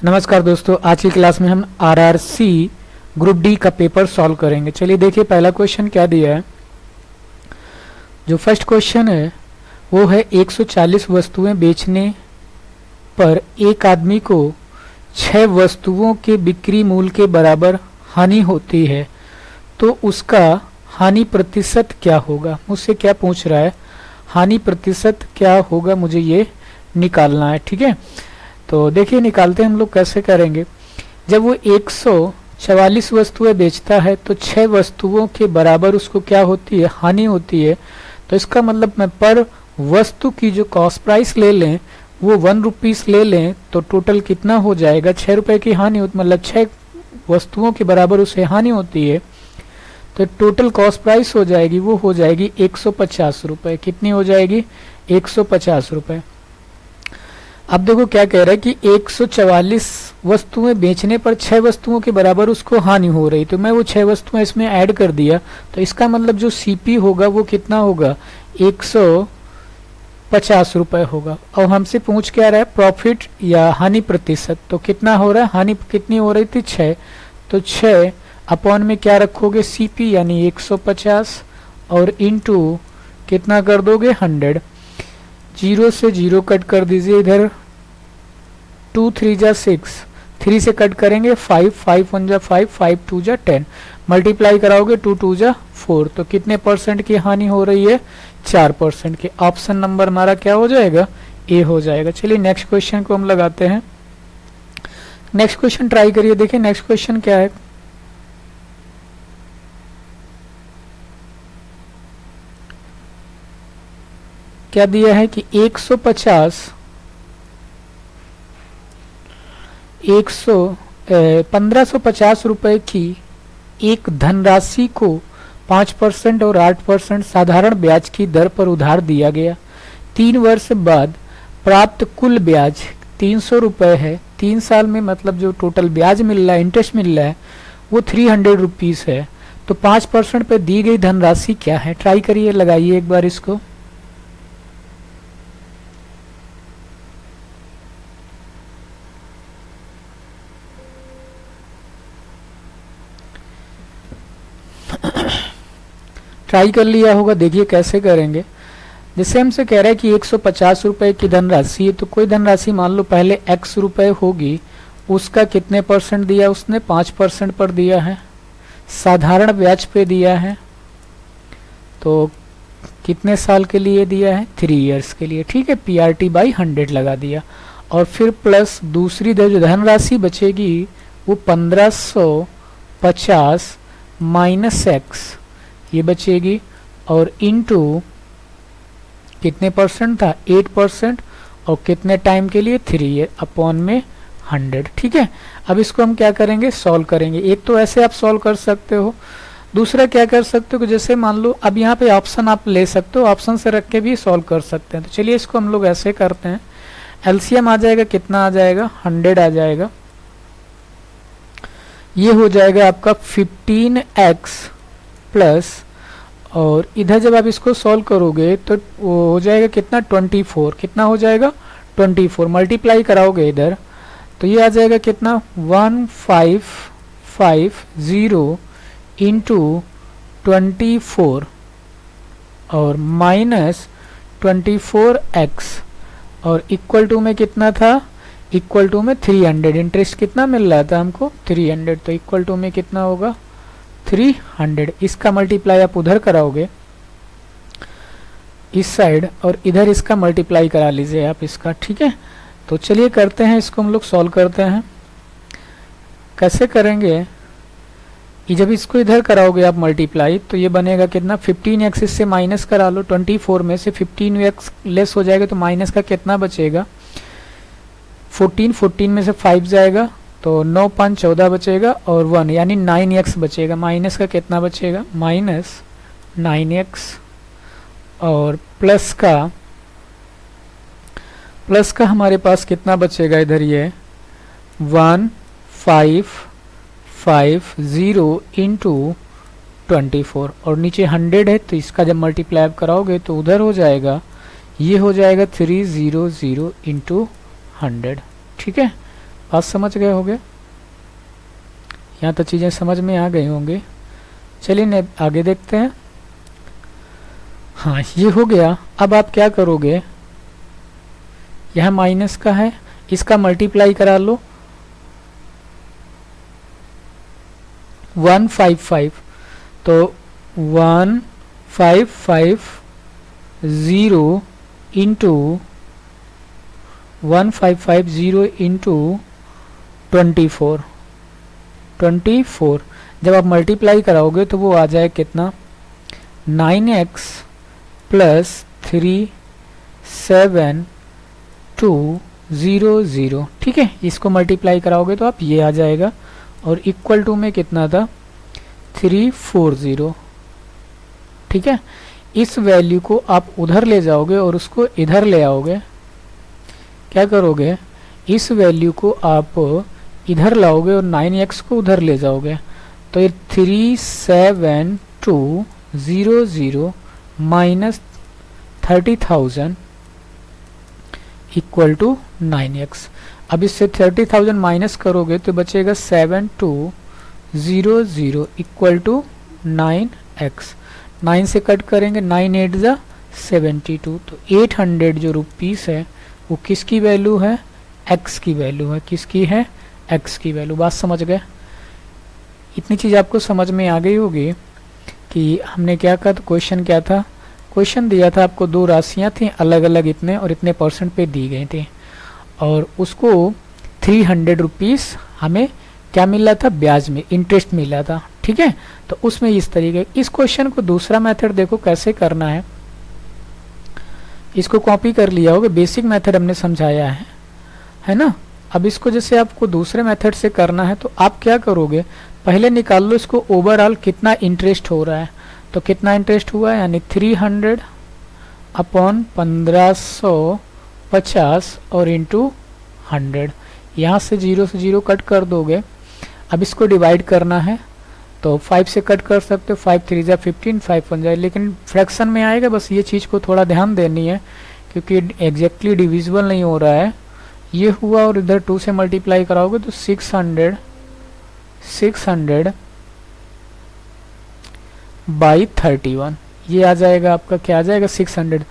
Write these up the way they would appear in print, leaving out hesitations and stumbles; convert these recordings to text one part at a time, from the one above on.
नमस्कार दोस्तों, आज की क्लास में हम आरआरसी ग्रुप डी का पेपर सॉल्व करेंगे। चलिए देखिए पहला क्वेश्चन क्या दिया है। जो फर्स्ट क्वेश्चन है वो है 140 वस्तुएं बेचने पर एक आदमी को 6 वस्तुओं के बिक्री मूल्य के बराबर हानि होती है, तो उसका हानि प्रतिशत क्या होगा। मुझसे क्या पूछ रहा है, हानि प्रतिशत क्या होगा, मुझे ये निकालना है। ठीक है, तो देखिए निकालते हैं हम लोग कैसे करेंगे। जब वो 144 वस्तुएं बेचता है तो 6 वस्तुओं के बराबर उसको क्या होती है, हानि होती है। तो इसका मतलब मैं पर वस्तु की जो कॉस्ट प्राइस ले लें वो 1 रुपीस ले लें तो टोटल कितना हो जाएगा, 6 रुपए की हानि होती, मतलब 6 वस्तुओं के बराबर उसे हानि होती है। तो टोटल कॉस्ट प्राइस हो जाएगी, वो हो जाएगी 150 रुपए। कितनी हो जाएगी, 150 रुपए। अब देखो क्या कह रहा है कि 144 वस्तुएं बेचने पर 6 वस्तुओं के बराबर उसको हानि हो रही, तो मैं वो 6 वस्तुएं इसमें ऐड कर दिया। तो इसका मतलब जो सीपी होगा वो कितना होगा, 150 रुपए होगा। और हमसे पूछ क्या रहा है, प्रॉफिट या हानि प्रतिशत। तो कितना हो रहा है, हानि कितनी हो रही थी, 6। तो 6 अपॉन में क्या रखोगे, सीपी यानी 150 और इंटू कितना कर दोगे, 100। 0 से 0 कट कर दीजिए इधर, 2 3 जा 6, 3 से कट करेंगे 5, 5 1 जा 5, 5 2 जा 10, मल्टीप्लाई कराओगे 2 2 जा 4। तो कितने परसेंट की हानि हो रही है, 4% की। ऑप्शन नंबर हमारा क्या हो जाएगा, ए हो जाएगा। चलिए नेक्स्ट क्वेश्चन को हम लगाते हैं। नेक्स्ट क्वेश्चन ट्राई करिए, देखिए नेक्स्ट क्वेश्चन क्या है। क्या दिया है कि 1550 रुपए की एक धनराशि को 5% और 8% साधारण ब्याज की दर पर उधार दिया गया। 3 वर्ष बाद प्राप्त कुल ब्याज 300 रुपए है। 3 साल में मतलब जो टोटल ब्याज मिल रहा है, इंटरेस्ट मिल रहा है, वो 300 रुपीज है। तो 5% पे दी गई धनराशि क्या है, ट्राई करिए, लगाइए एक बार इसको। ट्राई कर लिया होगा, देखिए कैसे करेंगे। जैसे हमसे कह रहा है कि 150 रुपए की धनराशि है, तो कोई धनराशि मान लो पहले x रुपए होगी, उसका कितने परसेंट दिया उसने, 5% पर दिया है। साधारण ब्याज पे दिया है, तो कितने साल के लिए दिया है, 3 इयर्स के लिए। ठीक है, PRT बाई 100 लगा दिया। और फिर प्लस दूसरी जो धनराशि बचेगी वो 1550 माइनस x ये बचेगी, और इनटू कितने परसेंट था, 8%, और कितने टाइम के लिए, 3 ईयर, अपॉन में 100। ठीक है, अब इसको हम क्या करेंगे, सॉल्व करेंगे। एक तो ऐसे आप सॉल्व कर सकते हो, दूसरा क्या कर सकते हो कि जैसे मान लो अब यहाँ पे ऑप्शन आप ले सकते हो, ऑप्शन से रख के भी सॉल्व कर सकते हैं। तो चलिए इसको हम लोग ऐसे करते हैं। एलसीएम आ जाएगा, कितना आ जाएगा, 100 आ जाएगा। ये हो जाएगा आपका 15x प्लस, और इधर जब आप इसको सॉल्व करोगे तो वो हो जाएगा कितना, 24। कितना हो जाएगा, 24। मल्टीप्लाई कराओगे इधर तो ये आ जाएगा कितना, 1550 इंटू 24 और माइनस 24x, और इक्वल टू में कितना था, इक्वल टू में 300। इंटरेस्ट कितना मिल रहा था हमको, 300। तो इक्वल टू में कितना होगा, 300। इसका मल्टीप्लाई आप उधर कराओगे इस साइड, और इधर इसका मल्टीप्लाई करा लीजिए आप इसका। ठीक है, तो चलिए करते हैं इसको, हम लोग सॉल्व करते हैं। कैसे करेंगे, ये जब इसको इधर कराओगे आप मल्टीप्लाई तो ये बनेगा कितना, 15x इससे माइनस करा लो, 24 में से 15x लेस हो जाएगा तो माइनस का कितना बचेगा, 14 में से 5 जाएगा तो 9 5 14 बचेगा, और 1 यानी 9x बचेगा। माइनस का कितना बचेगा, माइनस 9x, और प्लस का हमारे पास कितना बचेगा इधर, ये 1550 इंटू 24, और नीचे 100 है तो इसका जब मल्टीप्लाई कराओगे तो उधर हो जाएगा, ये हो जाएगा 300 इंटू 100। ठीक है, बात समझ गए होंगे, यहाँ तो चीज़ें समझ में आ गई होंगी। चलिए आगे देखते हैं। हाँ ये हो गया। अब आप क्या करोगे, यह माइनस का है, इसका मल्टीप्लाई करा लो 155, तो 1550 इंटू 1550 इंटू 24 जब आप मल्टीप्लाई कराओगे तो वो आ जाए कितना 9x प्लस 37200। ठीक है, इसको मल्टीप्लाई कराओगे तो आप ये आ जाएगा, और इक्वल टू में कितना था 340। ठीक है, इस वैल्यू को आप उधर ले जाओगे और उसको इधर ले आओगे। क्या करोगे, इस वैल्यू को आप इधर लाओगे और 9x को उधर ले जाओगे, तो ये 37200 माइनस 30,000 इक्वल टू 9x। अब इससे 30,000 माइनस करोगे तो बचेगा 7200 इक्वल टू 9x। 9 से कट करेंगे, 9 8 जा 72, तो 800 जो रुपीस है वो किसकी वैल्यू है, x की वैल्यू है। किसकी है, x की वैल्यू। बात समझ गए, इतनी चीज़ आपको समझ में आ गई होगी कि हमने क्या कहा। तो क्वेश्चन क्या था, क्वेश्चन दिया था आपको दो राशियां थी अलग अलग इतने और इतने परसेंट पे दी गई थी, और उसको 300 रुपीस हमें क्या मिला था, ब्याज में इंटरेस्ट मिला था। ठीक है, तो उसमें इस तरीके, इस क्वेश्चन को दूसरा मेथड देखो कैसे करना है, इसको कॉपी कर लिया होगा, बेसिक मेथड हमने समझाया है ना। अब इसको जैसे आपको दूसरे मेथड से करना है तो आप क्या करोगे, पहले निकाल लो इसको ओवरऑल कितना इंटरेस्ट हो रहा है। तो कितना इंटरेस्ट हुआ है, यानी 300 अपॉन 1550 और इंटू 100। यहाँ से 0 से 0 कट कर दोगे। अब इसको डिवाइड करना है तो 5 से कट कर सकते हो, 5 3 जा 15, 5 1 जाए, लेकिन फ्रैक्शन में आएगा। बस ये चीज़ को थोड़ा ध्यान देनी है क्योंकि एग्जैक्टली डिविजिबल नहीं हो रहा है। ये हुआ और इधर 2 से मल्टीप्लाई कराओगे तो 600 बाई 31, ये आ जाएगा आपका, क्या आ जाएगा 600।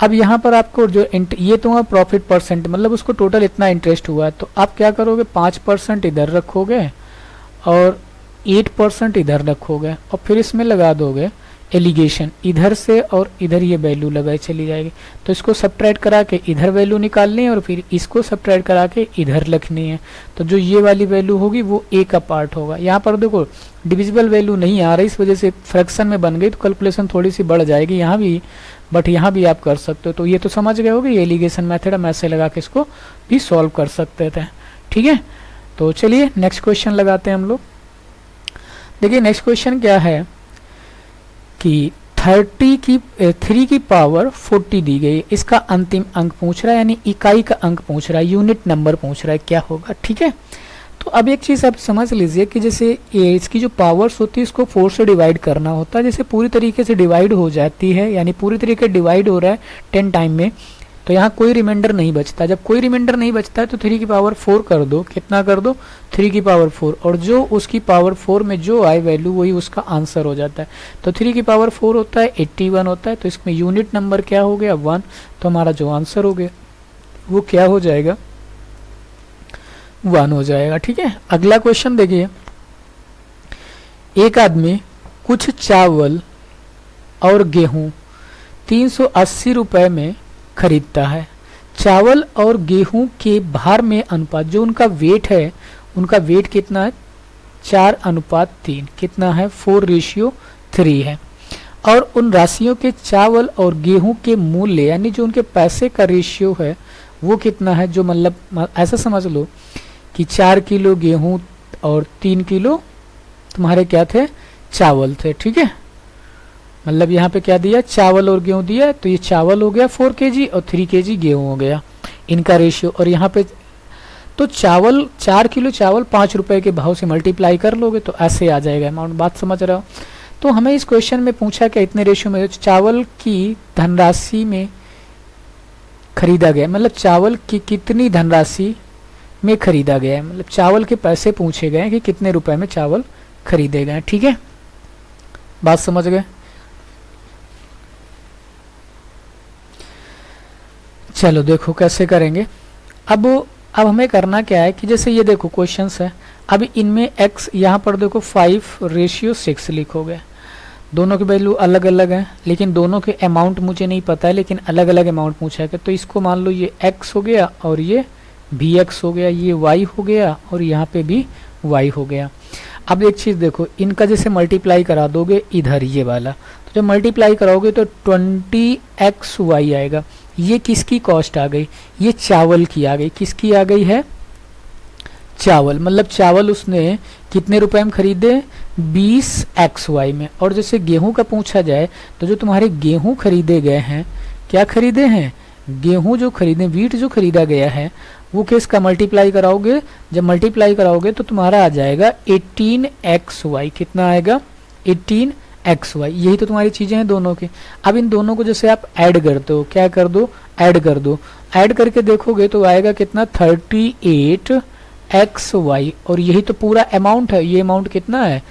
अब यहाँ पर आपको जो ये तो प्रॉफिट परसेंट, मतलब उसको टोटल इतना इंटरेस्ट हुआ है, तो आप क्या करोगे 5% इधर रखोगे और 8% इधर रखोगे और फिर इसमें लगा दोगे एलिगेशन इधर से, और इधर ये वैल्यू लगाई चली जाएगी। तो इसको सब्ट्रैक्ट करा के इधर वैल्यू निकालनी है और फिर इसको सब्ट्रैक्ट करा के इधर लिखनी है। तो जो ये वाली वैल्यू होगी वो ए का पार्ट होगा। यहाँ पर देखो डिविजिबल वैल्यू नहीं आ रही, इस वजह से फ्रैक्शन में बन गई, तो कैलकुलेशन थोड़ी सी बढ़ जाएगी यहाँ भी, बट यहाँ भी आप कर सकते हो। तो ये तो समझ गए होगे, ये एलिगेशन मेथड हम ऐसे लगा के इसको भी सॉल्व कर सकते थे। ठीक है, तो चलिए नेक्स्ट क्वेश्चन लगाते हैं हम लोग। देखिए नेक्स्ट क्वेश्चन क्या है कि 3 की पावर 40 दी गई, इसका अंतिम अंक पूछ रहा है, यानी इकाई का अंक पूछ रहा है, यूनिट नंबर पूछ रहा है, क्या होगा। ठीक है, तो अब एक चीज़ आप समझ लीजिए कि जैसे इसकी जो पावर्स होती है इसको 4 से डिवाइड करना होता है। जैसे पूरी तरीके से डिवाइड हो जाती है, यानी पूरी तरीके से डिवाइड हो रहा है 10 टाइम में, तो यहाँ कोई रिमाइंडर नहीं बचता। जब कोई रिमाइंडर नहीं बचता है तो 3 की पावर 4 कर दो। कितना कर दो, 3 की पावर 4, और जो उसकी पावर 4 में जो आए वैल्यू वही उसका आंसर हो जाता है। तो 3 की पावर 4 होता है 81 होता है, तो इसमें यूनिट नंबर क्या हो गया 1, तो हमारा जो आंसर हो गया वो क्या हो जाएगा 1 हो जाएगा। ठीक है, अगला क्वेश्चन देखिए। एक आदमी कुछ चावल और गेहूं 380 रुपए में खरीदता है। चावल और गेहूं के भार में अनुपात, जो उनका वेट है, उनका वेट कितना है 4:3, कितना है 4:3 है। और उन राशियों के चावल और गेहूं के मूल्य, यानी जो उनके पैसे का रेशियो है वो कितना है, जो मतलब ऐसा समझ लो कि 4 किलो गेहूं और 3 किलो तुम्हारे क्या थे, चावल थे। ठीक है, मतलब यहाँ पे क्या दिया, चावल और गेहूं दिया, तो ये चावल हो गया 4 kg और 3 kg गेहूं हो गया, इनका रेशियो। और यहाँ पे तो चावल 4 किलो चावल 5 रुपए के भाव से मल्टीप्लाई कर लोगे तो ऐसे आ जाएगा अमाउंट। बात समझ रहे हो। तो हमें इस क्वेश्चन में पूछा क्या, इतने रेशियो में चावल की धनराशि में खरीदा गया, मतलब चावल की कितनी धनराशि में खरीदा गया है, मतलब चावल के पैसे पूछे गए हैं कि कितने रुपए में चावल खरीदे गए हैं। ठीक है, बात समझ गए। चलो देखो कैसे करेंगे। अब हमें करना क्या है कि जैसे ये देखो क्वेश्चंस है, अब इनमें x यहाँ पर देखो 5:6 लिखोगे। दोनों की वैल्यू अलग अलग है, लेकिन दोनों के अमाउंट मुझे नहीं पता है, लेकिन अलग अलग अमाउंट पूछा है। तो इसको मान लो ये x हो गया और ये भी x हो गया, ये y हो गया और यहाँ पे भी y हो गया। अब एक चीज़ देखो, इनका जैसे मल्टीप्लाई करा दोगे इधर ये वाला, तो जब मल्टीप्लाई कराओगे तो 20xy आएगा। ये किसकी कॉस्ट आ गई? ये चावल की आ गई। किसकी आ गई है? चावल। मतलब चावल उसने कितने रुपए में खरीदे? 20xy में। और जैसे गेहूं का पूछा जाए तो जो तुम्हारे गेहूं खरीदे गए हैं, क्या खरीदे हैं? गेहूं जो खरीदे, वीट जो खरीदा गया है, वो किसका मल्टीप्लाई कराओगे? जब मल्टीप्लाई कराओगे तो तुम्हारा आ जाएगा 18xy। कितना आएगा? 18xy। यही तो तुम्हारी चीजें हैं दोनों की। अब इन दोनों को जैसे आप ऐड करते हो, क्या कर दो? ऐड कर दो। ऐड करके देखोगे तो आएगा कितना? 38xy। और यही तो पूरा अमाउंट है। ये अमाउंट कितना है?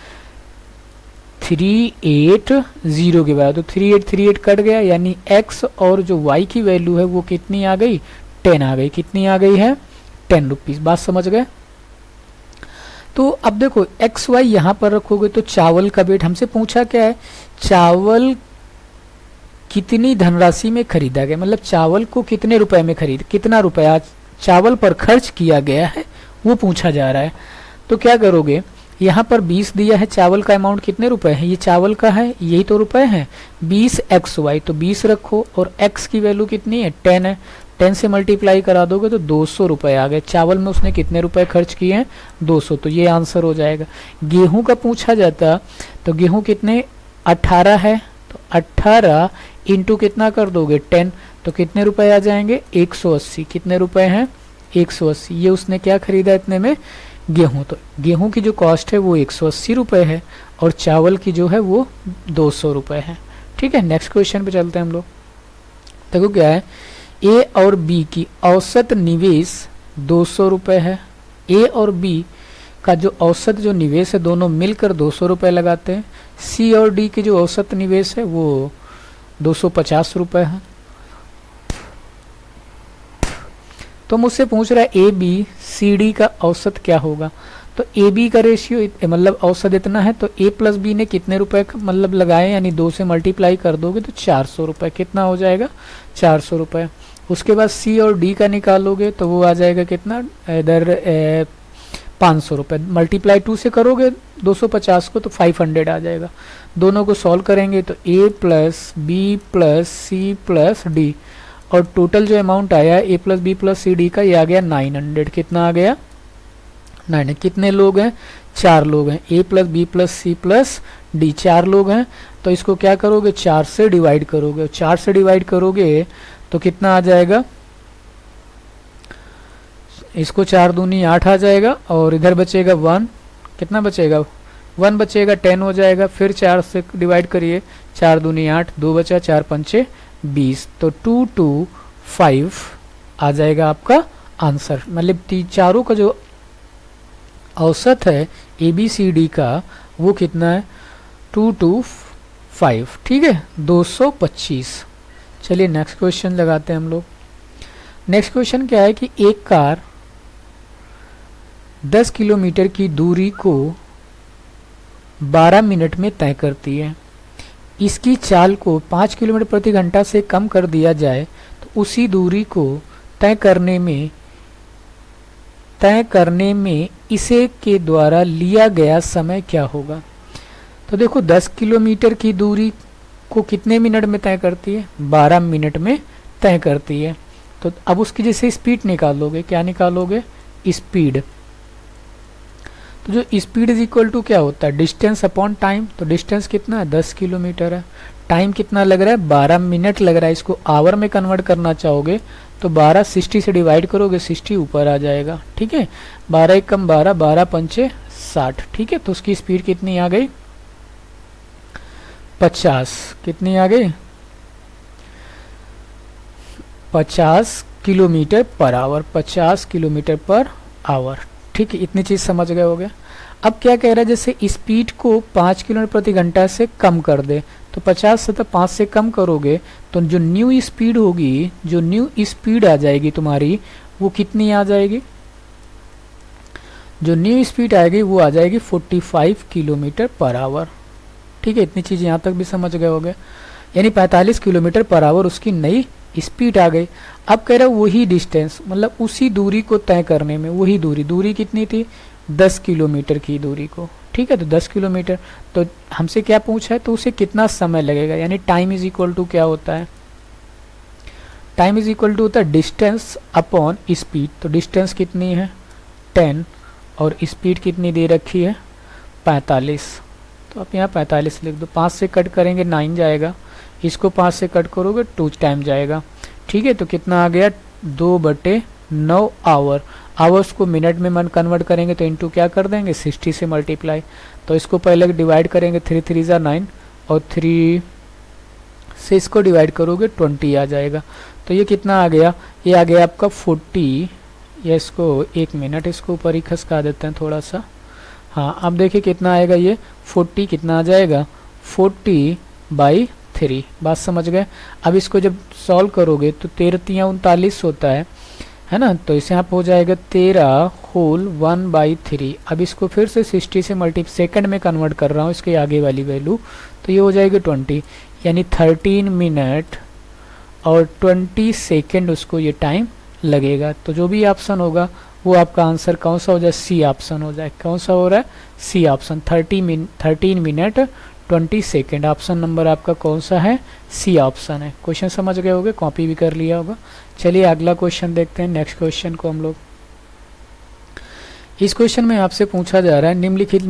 380 के बाद, तो 3838 कट गया, यानी x और जो y की वैल्यू है वो कितनी आ गई? 10 आ गई। कितनी आ गई है? 10 रुपीज। बात समझ गए? तो अब देखो एक्स वाई यहां पर रखोगे तो चावल का वेट हमसे पूछा क्या है? चावल कितनी धनराशि में खरीदा गया, मतलब चावल को कितने रुपए में खरीद, कितना रुपया चावल पर खर्च किया गया है वो पूछा जा रहा है। तो क्या करोगे? यहाँ पर 20 दिया है, चावल का अमाउंट कितने रुपए है? ये चावल का है, यही तो रुपए है। 20xy, तो 20 रखो और x की वैल्यू कितनी है? 10 है। 10 से मल्टीप्लाई करा दोगे तो 200 रुपए आ गए। चावल में उसने कितने रुपए खर्च किए हैं? 200। तो ये आंसर हो जाएगा। गेहूं का पूछा जाता तो गेहूं कितने? 18 है, तो 18 इंटू कितना कर दोगे? 10, तो कितने रुपए आ जाएंगे? 180। कितने रुपए हैं? 180। ये उसने क्या खरीदा इतने में? गेहूं। तो गेहूं की जो कॉस्ट है वो 180 रुपए है और चावल की जो है वो 200 रुपए है। ठीक है, नेक्स्ट क्वेश्चन पे चलते हैं हम लोग। देखो क्या है, ए और बी की औसत निवेश 200 रुपए है। ए और बी का जो औसत जो निवेश है दोनों मिलकर 200 रुपए लगाते हैं। सी और डी की जो औसत निवेश है वो 250 रुपए है। तो मुझसे पूछ रहा है ए बी सी डी का औसत क्या होगा। तो ए बी का रेशियो मतलब औसत इतना है, तो ए प्लस बी ने कितने रुपए मतलब लगाए, यानी 2 से मल्टीप्लाई कर दोगे तो 400 रुपए। कितना हो जाएगा? 400 रुपए। उसके बाद सी और डी का निकालोगे तो वो आ जाएगा कितना? इधर 500 रुपए। मल्टीप्लाई 2 से करोगे 250 को तो 500 आ जाएगा। दोनों को सॉल्व करेंगे तो A plus B plus C plus D, और टोटल जो अमाउंट आया A plus B plus C D का, ये आ गया 900। कितना आ गया? 900। कितने लोग हैं? 4 लोग हैं। A plus B plus C plus D 4 लोग हैं। तो इसको क्या करोगे? 4 से डिवाइड करोगे। 4 से डिवाइड करोगे तो कितना आ जाएगा? इसको 4 दूनी 8 आ जाएगा और इधर बचेगा 1। कितना बचेगा? 1 बचेगा, 10 हो जाएगा। फिर 4 से डिवाइड करिए, 4 दूनी 8, 2 बचा, 4 पंचे 20। तो 225 आ जाएगा आपका आंसर। मतलब चारों का जो औसत है ए बी सी डी का वो कितना है? 225। ठीक है, 225। चलिए नेक्स्ट क्वेश्चन लगाते हैं हम लोग। नेक्स्ट क्वेश्चन क्या है कि एक कार 10 किलोमीटर की दूरी को 12 मिनट में तय करती है। इसकी चाल को 5 किलोमीटर प्रति घंटा से कम कर दिया जाए तो उसी दूरी को तय करने में इसे के द्वारा लिया गया समय क्या होगा। तो देखो 10 किलोमीटर की दूरी को कितने मिनट में तय करती है? 12 मिनट में तय करती है। तो अब उसकी जैसे स्पीड निकालोगे, क्या निकालोगे? स्पीड। तो जो स्पीड इज इक्वल टू क्या होता है? Distance upon time. तो डिस्टेंस कितना है? 10 किलोमीटर है। टाइम कितना लग रहा है? 12 मिनट लग रहा है। इसको आवर में कन्वर्ट करना चाहोगे तो 12 60 से डिवाइड करोगे, 60 ऊपर आ जाएगा। ठीक है, 12 एक कम 12, 12 पंचे 60। ठीक है, तो उसकी स्पीड कितनी आ गई? 50। कितनी आ गई? 50 kilometre per hour. 50 kilometre per hour. ठीक है, इतनी चीज़ समझ गए होगे। अब क्या कह रहा है, जैसे स्पीड को 5 किलोमीटर प्रति घंटा से कम कर दे, तो 50 से तो 5 से कम करोगे तो जो न्यू स्पीड होगी, जो न्यू स्पीड आ जाएगी तुम्हारी, वो कितनी आ जाएगी? जो न्यू स्पीड आएगी वो आ जाएगी 45 किलोमीटर पर आवर। ठीक है, इतनी चीज़ यहाँ तक भी समझ गए होगे। यानी 45 किलोमीटर पर आवर उसकी नई स्पीड आ गई। अब कह रहा है वही डिस्टेंस, मतलब उसी दूरी को तय करने में, वही दूरी कितनी थी? 10 किलोमीटर की दूरी को। ठीक है, तो 10 किलोमीटर, तो हमसे क्या पूछा है, तो उसे कितना समय लगेगा, यानी टाइम इज इक्वल टू क्या होता है? टाइम इज इक्वल टू होता है डिस्टेंस अपॉन स्पीड। तो डिस्टेंस कितनी है? 10, और स्पीड कितनी दे रखी है? 45। तो आप यहाँ 45 लिख दो। 5 से कट करेंगे 9 जाएगा, इसको 5 से कट करोगे 2 टाइम जाएगा। ठीक है, तो कितना आ गया? 2/9 आवर। आवर्स को मिनट में मन कन्वर्ट करेंगे तो इनटू क्या कर देंगे? 60 से मल्टीप्लाई। तो इसको पहले डिवाइड करेंगे, 3 3 जा 9, और 3 से इसको डिवाइड करोगे 20 आ जाएगा। तो ये कितना आ गया? ये आ गया आपका 40, या इसको 1 मिनट इसको ऊपर ही खसका देते हैं थोड़ा सा। हाँ, अब देखिए कितना आएगा ये 40, कितना आ जाएगा? 40/3। बात समझ गए? अब इसको जब सॉल्व करोगे तो 13 3 39 होता है ना, तो इसे आप हो जाएगा 13 होल 1/3। अब इसको फिर से 60 से सेकंड में कन्वर्ट कर रहा हूँ, इसके आगे वाली वैल्यू, तो ये हो जाएगी 20, यानी 13 मिनट और 20 सेकेंड उसको ये टाइम लगेगा। तो जो भी ऑप्शन होगा वो आपका आंसर कौन सा हो जाए? सी ऑप्शन हो जाए। कौन सा हो रहा है? C option. 13 minute 20 second. Option number आपका कौन सा है? सी ऑप्शन है। क्वेश्चन समझ गए होगे, कॉपी भी कर लिया होगा। चलिए अगला क्वेश्चन देखते हैं। नेक्स्ट क्वेश्चन को हम लोग, इस क्वेश्चन में आपसे पूछा जा रहा है निम्नलिखित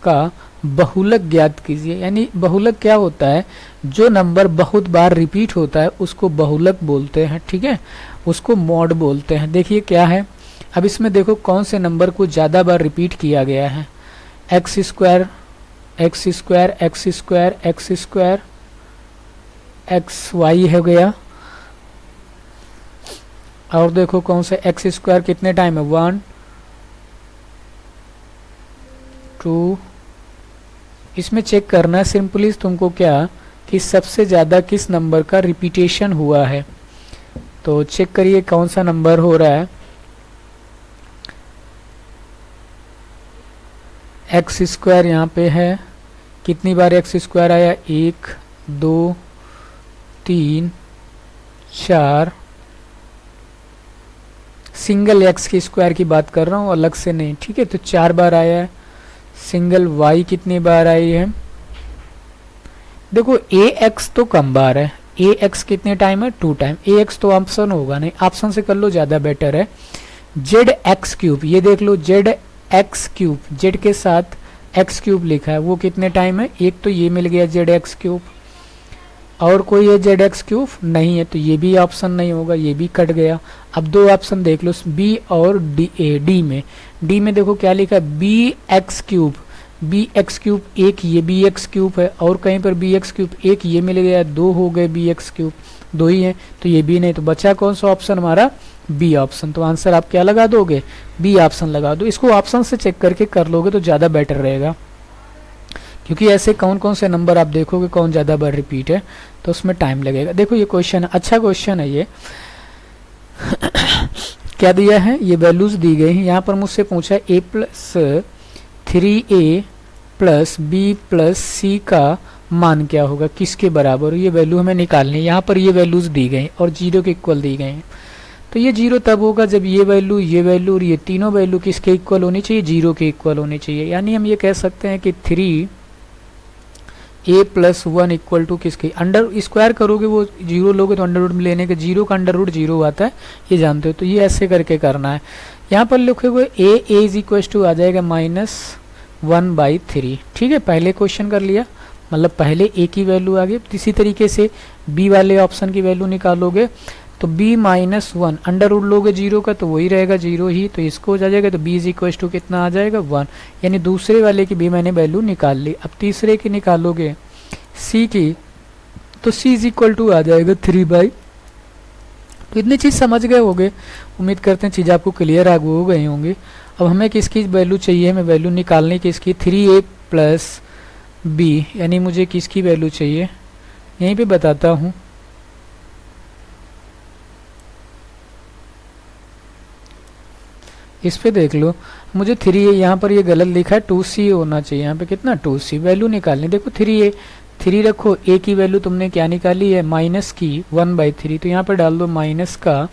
का बहुलक ज्ञात कीजिए। यानी बहुलक क्या होता है? जो नंबर बहुत बार रिपीट होता है उसको बहुलक बोलते हैं। ठीक है, उसको मॉड बोलते हैं। देखिए क्या है, अब इसमें देखो कौन से नंबर को ज़्यादा बार रिपीट किया गया है। X square, x square, x square, x square, x y हो गया। और देखो कौन से एक्स स्क्वायर कितने टाइम है? 1 2। इसमें चेक करना है सिंपली तुमको क्या, कि सबसे ज़्यादा किस नंबर का रिपीटेशन हुआ है। तो चेक करिए कौन सा नंबर हो रहा है। एक्स स्क्वायर यहाँ पे है, कितनी बार एक्स स्क्वायर आया? 1 2 3 4। सिंगल एक्स की स्क्वायर की बात कर रहा हूँ, अलग से नहीं। ठीक है, तो 4 बार आया है। सिंगल वाई कितनी बार आई है? देखो ए एक्स तो कम बार है। ए एक्स कितने टाइम है? 2 टाइम। ए एक्स तो ऑप्शन होगा नहीं, ऑप्शन से कर लो, ज़्यादा बेटर है। जेड एक्स क्यूब, ये देख लो, जेड एक्स क्यूब, जेड के साथ एक्स क्यूब लिखा है, वो कितने टाइम है? एक तो ये मिल गया जेड एक्स क्यूब, और कोई है जेड एक्स क्यूब? नहीं है, तो ये भी ऑप्शन नहीं होगा, ये भी कट गया। अब 2 ऑप्शन देख लो, बी और डी में। डी में देखो क्या लिखा है? B x cube, B x cube एक, ये बी एक्स क्यूब है, और कहीं पर बी एक्स क्यूब एक, ये मिल गया, 2 हो गए बी एक्स क्यूब, 2 ही है, तो ये भी नहीं। तो बचा कौन सा ऑप्शन हमारा? B option. तो आंसर आप क्या लगा दोगे? बी ऑप्शन लगा दो। इसको ऑप्शन से चेक करके कर लोगे तो ज़्यादा बेटर रहेगा, क्योंकि ऐसे कौन कौन से नंबर आप देखोगे कौन ज़्यादा बार रिपीट है, तो उसमें टाइम लगेगा। देखो ये क्वेश्चन अच्छा क्वेश्चन है ये। क्या दिया है? ये वैल्यूज दी गई हैं। यहाँ पर मुझसे पूछा है a+3a + b + c का मान क्या होगा, किसके बराबर? ये वैल्यू हमें निकालनी है। यहाँ पर ये वैल्यूज दी गई और 0 के इक्वल दी गई हैं। तो ये 0 तब होगा जब ये वैल्यू और ये तीनों वैल्यू किसके इक्वल होनी चाहिए? 0 के इक्वल होनी चाहिए। यानी हम ये कह सकते हैं कि 3a + 1 इक्वल टू किसके? अंडर स्क्वायर करोगे वो 0 लोगे तो अंडर रूट में लेने के 0 का अंडर रूट 0 आता है, ये जानते हो। तो ये ऐसे करके करना है। यहाँ पर लिखे हुए a इज इक्वल टू आ जाएगा -1/3। ठीक है, पहले क्वेश्चन कर लिया, मतलब पहले a की वैल्यू आ गई। इसी तरीके से b वाले ऑप्शन की वैल्यू निकालोगे तो b -1 अंडर रूट लोगे 0 का तो वही रहेगा 0 ही, तो इसको हो जाएगा। तो b इज इक्वल टू कितना आ जाएगा? 1। यानी दूसरे वाले की भी मैंने वैल्यू निकाल ली। अब तीसरे की निकालोगे c की, तो c इज इक्वल टू आ जाएगा 3/। तो इतनी चीज़ समझ गए होगे। उम्मीद करते हैं चीज़ आपको क्लियर आ हो गई होंगी। अब हमें किसकी वैल्यू चाहिए, हमें वैल्यू निकालनी किसकी, 3a प्लस b, यानी मुझे किसकी वैल्यू चाहिए यहीं पे बताता हूँ। इस पे देख लो, मुझे 3a यहाँ पर ये गलत लिखा है, 2c होना चाहिए, यहाँ पे कितना 2c वैल्यू निकालनी। देखो 3a 3 रखो, a की वैल्यू तुमने क्या निकाली है माइनस की 1/3, तो यहाँ पे डाल दो माइनस का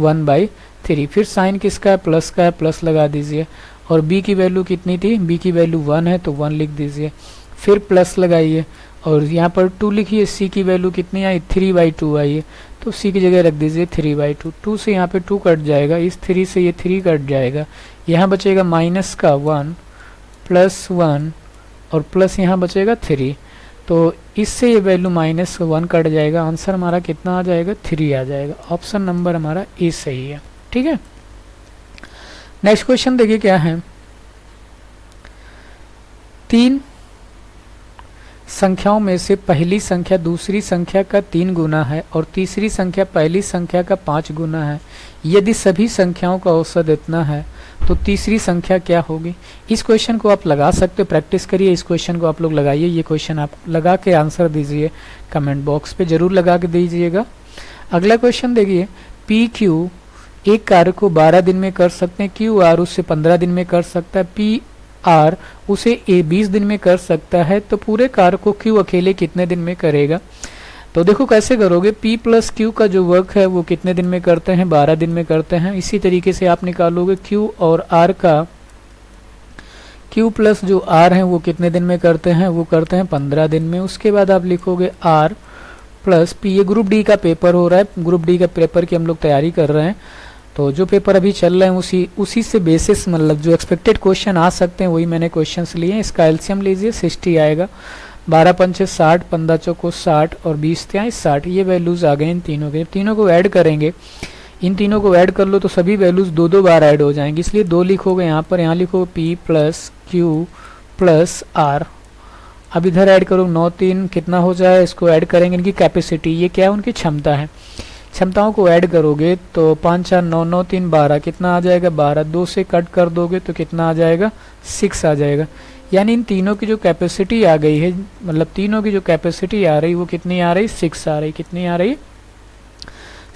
1/3, फिर साइन किसका है प्लस का है, प्लस लगा दीजिए। और b की वैल्यू कितनी थी, b की वैल्यू 1 है तो 1 लिख दीजिए, फिर प्लस लगाइए और यहाँ पर 2 लिखिए। c की वैल्यू कितनी आई 3/2 आई है, तो c की जगह रख दीजिए 3/2। 2 से यहाँ पे 2 कट जाएगा, इस 3 से ये 3 कट जाएगा, यहाँ बचेगा माइनस का 1 प्लस 1 और प्लस यहाँ बचेगा 3, तो इससे ये वैल्यू माइनस 1 कट जाएगा। आंसर हमारा कितना आ जाएगा 3 आ जाएगा। ऑप्शन नंबर हमारा ए सही है। ठीक है, नेक्स्ट क्वेश्चन देखिए क्या है। 3 संख्याओं में से पहली संख्या दूसरी संख्या का 3 गुना है और तीसरी संख्या पहली संख्या का 5 गुना है। यदि सभी संख्याओं का औसत इतना है तो तीसरी संख्या क्या होगी। इस क्वेश्चन को आप लगा सकते हो, प्रैक्टिस करिए, इस क्वेश्चन को आप लोग लगाइए। ये क्वेश्चन आप लगा के आंसर दीजिए, कमेंट बॉक्स पे जरूर लगा के दीजिएगा। अगला क्वेश्चन देखिए, पी क्यू एक कार्य को 12 दिन में कर सकते हैं, क्यू आर उसे 15 दिन में कर सकता है, पी आर उसे ए 20 दिन में कर सकता है, तो पूरे कार्य को क्यू अकेले कितने दिन में करेगा। तो देखो कैसे करोगे, P प्लस क्यू का जो वर्क है वो कितने दिन में करते हैं, 12 दिन में करते हैं। इसी तरीके से आप निकालोगे Q और R का, Q प्लस जो R है वो कितने दिन में करते हैं, वो करते हैं 15 दिन में। उसके बाद आप लिखोगे R प्लस P। ये ग्रुप डी का पेपर हो रहा है, ग्रुप डी का पेपर की हम लोग तैयारी कर रहे हैं, तो जो पेपर अभी चल रहे हैं उसी से बेसिस मतलब जो एक्सपेक्टेड क्वेश्चन आ सकते हैं वही मैंने क्वेश्चंस लिए हैं। इसका एलसीएम लीजिए 60 आएगा, 12 पंचे 60, 15 चौको 60 और 20 तिहाई 60। ये वैल्यूज आ गए इन तीनों के। तीनों को ऐड करेंगे, इन तीनों को ऐड कर लो तो सभी वैल्यूज 2-2 बार ऐड हो जाएंगी, इसलिए 2 लिखोगे यहाँ पर, यहाँ लिखोगे P plus Q plus R। अब इधर ऐड करो 9 3 कितना हो जाए, इसको ऐड करेंगे, इनकी कैपेसिटी, ये क्या है उनकी क्षमता है, क्षमताओं को ऐड करोगे तो 5 4 9 9 3 12 कितना आ जाएगा 12। 2 से कट कर दोगे तो कितना आ जाएगा 6 आ जाएगा। यानी इन तीनों की जो कैपेसिटी आ गई है, मतलब तीनों की जो कैपेसिटी आ रही वो कितनी आ रही 6 आ रही, कितनी आ रही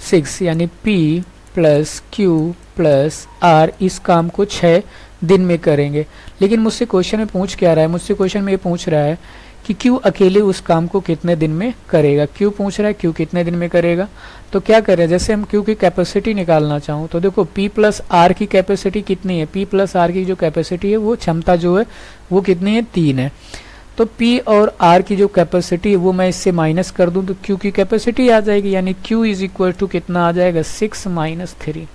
6। यानी P plus Q plus R इस काम को 6 दिन में करेंगे। लेकिन मुझसे क्वेश्चन में पूछ क्या रहा है, मुझसे क्वेश्चन में ये पूछ रहा है कि Q अकेले उस काम को कितने दिन में करेगा। Q पूछ रहा है Q कितने दिन में करेगा, तो क्या करें, जैसे हम Q की कैपेसिटी निकालना चाहूँ तो देखो P प्लस R की कैपेसिटी कितनी है, P प्लस R की जो कैपेसिटी है वो क्षमता जो है वो कितनी है 3 है। तो P और R की जो कैपेसिटी है वो मैं इससे माइनस कर दूं तो Q की कैपेसिटी आ जाएगी, यानी Q इज इक्वल टू कितना आ जाएगा 6 माइनस 3,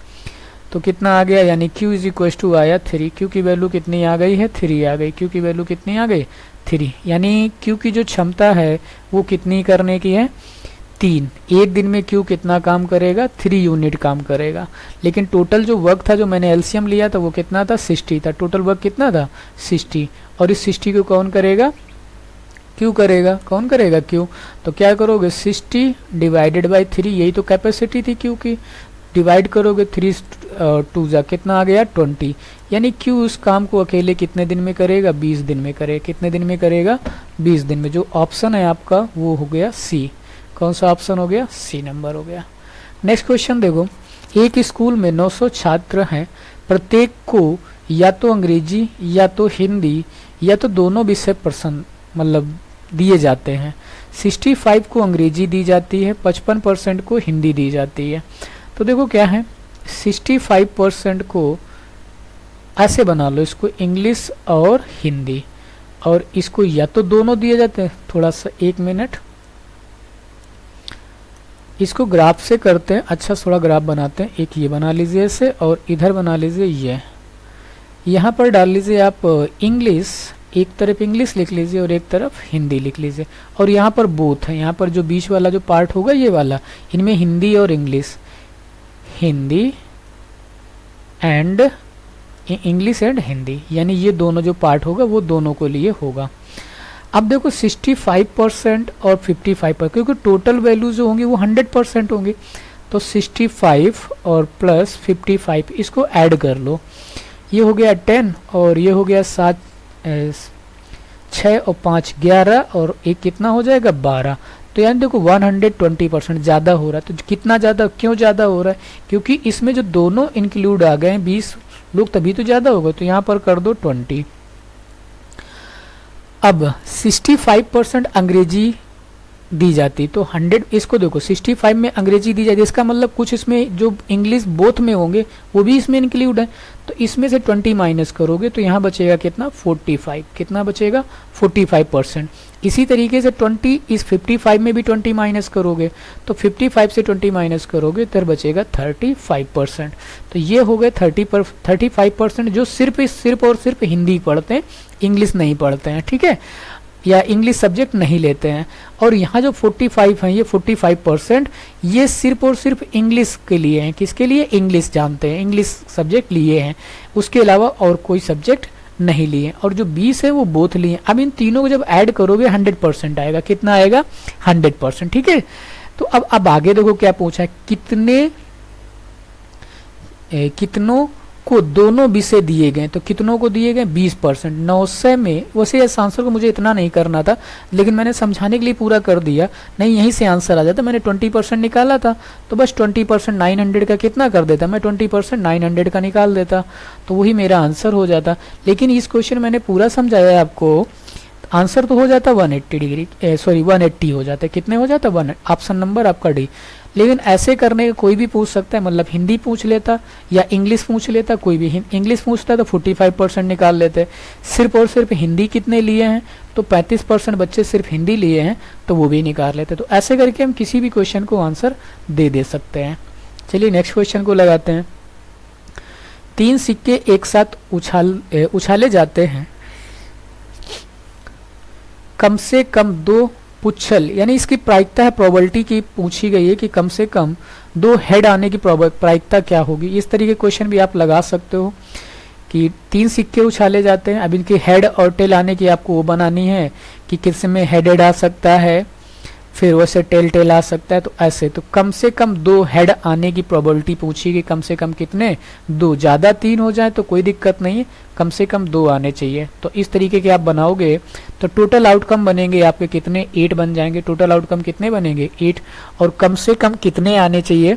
तो कितना आ गया, यानी Q इज इक्वल टू आया 3। Q की वैल्यू कितनी आ गई है 3 आ गई, Q की वैल्यू कितनी आ गई 3। यानी Q की जो क्षमता है वो कितनी करने की है 3। एक दिन में Q कितना काम करेगा 3 यूनिट काम करेगा। लेकिन टोटल जो वर्क था जो मैंने एलसीएम लिया था वो कितना था 60 था, टोटल वर्क कितना था 60। और इस 60 को कौन करेगा Q करेगा, कौन करेगा Q। तो क्या करोगे 60 डिवाइडेड बाई 3, यही तो कैपेसिटी थी Q की, डिवाइड करोगे 3 2 जा कितना आ गया 20। यानी Q उस काम को अकेले कितने दिन में करेगा 20 दिन में करेगा, कितने दिन में करेगा 20 दिन में। जो ऑप्शन है आपका वो हो गया C। कौन सा ऑप्शन हो गया, C नंबर हो गया। नेक्स्ट क्वेश्चन देखो, एक स्कूल में 900 छात्र हैं, प्रत्येक को या तो अंग्रेजी या तो हिंदी या तो दोनों विषय पसंद मतलब दिए जाते हैं। 65 को अंग्रेजी दी जाती है, 55% को हिंदी दी जाती है। तो देखो क्या है 65% को ऐसे बना लो, इसको इंग्लिश और हिंदी, और इसको या तो दोनों दिए जाते हैं। थोड़ा सा 1 मिनट, इसको ग्राफ से करते हैं, अच्छा थोड़ा ग्राफ बनाते हैं। एक ये बना लीजिए ऐसे और इधर बना लीजिए, ये यहाँ पर डाल लीजिए आप इंग्लिश, एक तरफ इंग्लिश लिख लीजिए और एक तरफ हिंदी लिख लीजिए। और यहाँ पर बोथ है, यहाँ पर जो बीच वाला जो पार्ट होगा ये वाला, इनमें हिंदी और English, Hindi and English and Hindi, यानी ये दोनों जो पार्ट होगा वो दोनों को लिए होगा। अब देखो 65% और 55%, क्योंकि टोटल वैल्यू जो होंगी वो 100% होंगी, तो 65 और प्लस 55 इसको ऐड कर लो, ये हो गया 10 और ये हो गया 7 6 और 5 11 और एक कितना हो जाएगा 12। तो यानी देखो 120% ज़्यादा हो रहा है। तो कितना ज़्यादा, क्यों ज़्यादा हो रहा है? क्योंकि इसमें जो दोनों इंक्लूड आ गए 20 लोग, तभी तो ज़्यादा होगा। तो यहाँ पर कर दो 20। अब 65% अंग्रेजी दी जाती, तो 100 इसको देखो 65 में अंग्रेजी दी जाती, इसका मतलब कुछ इसमें जो इंग्लिश बोथ में होंगे वो भी इसमें इंक्लूड है। तो इसमें से 20 माइनस करोगे तो यहाँ बचेगा कितना 45, कितना बचेगा 45%। इसी तरीके से 20 इस 55 में भी 20 माइनस करोगे तो 55 से 20 माइनस करोगे तो बचेगा 35%। तो ये हो गए 35% जो सिर्फ और सिर्फ हिंदी पढ़ते हैं, इंग्लिश नहीं पढ़ते हैं, ठीक है, या इंग्लिश सब्जेक्ट नहीं लेते हैं। और यहाँ जो 45 हैं, ये 45% ये सिर्फ और सिर्फ इंग्लिश के लिए हैं। किसके लिए? इंग्लिश जानते हैं, इंग्लिश सब्जेक्ट लिए हैं, उसके अलावा और कोई सब्जेक्ट नहीं लिए। और जो 20 है वो बोथ लिए। अब इन तीनों को जब ऐड करोगे 100% आएगा। कितना आएगा? 100%, ठीक है। तो अब आगे देखो क्या पूछा है, कितनों को दोनों विषय दिए गए। तो कितनों को दिए गए? 20%। 900 में, वैसे इस आंसर को मुझे इतना नहीं करना था लेकिन मैंने समझाने के लिए पूरा कर दिया, नहीं यहीं से आंसर आ जाता। मैंने 20% निकाला था तो बस 20% 900 का कितना कर देता, मैं 20% 900 का निकाल देता तो वही मेरा आंसर हो जाता। लेकिन इस क्वेश्चन मैंने पूरा समझाया आपको, आंसर तो हो जाता 180 हो जाता है। कितने हो जाता? 1। ऑप्शन नंबर आपका डी। लेकिन ऐसे करने का कोई भी पूछ सकता है, मतलब हिंदी पूछ लेता या इंग्लिश पूछ लेता, कोई भी इंग्लिश पूछता तो 45% निकाल लेते। सिर्फ और सिर्फ हिंदी कितने लिए हैं तो 35% बच्चे सिर्फ हिंदी लिए हैं तो वो भी निकाल लेते। तो ऐसे करके हम किसी भी क्वेश्चन को आंसर दे सकते हैं। चलिए नेक्स्ट क्वेश्चन को लगाते हैं। 3 सिक्के एक साथ उछाले जाते हैं, कम से कम 2 पुच्छल, यानी इसकी प्रायिकता है, प्रोबेबिलिटी की पूछी गई है कि कम से कम 2 हेड आने की प्रायिकता क्या होगी। इस तरीके क्वेश्चन भी आप लगा सकते हो कि 3 सिक्के उछाले जाते हैं, अब इनके हेड और टेल आने की आपको वो बनानी है कि किस में हेड आ सकता है, फिर वैसे टेल आ सकता है। तो ऐसे तो कम से कम 2 हेड आने की प्रोबेबिलिटी पूछी गई। कम से कम कितने? 2। ज़्यादा 3 हो जाए तो कोई दिक्कत नहीं है, कम से कम 2 आने चाहिए। तो इस तरीके के आप बनाओगे तो टोटल आउटकम बनेंगे आपके कितने? 8 बन जाएंगे। टोटल आउटकम कितने बनेंगे? 8। और कम से कम कितने आने चाहिए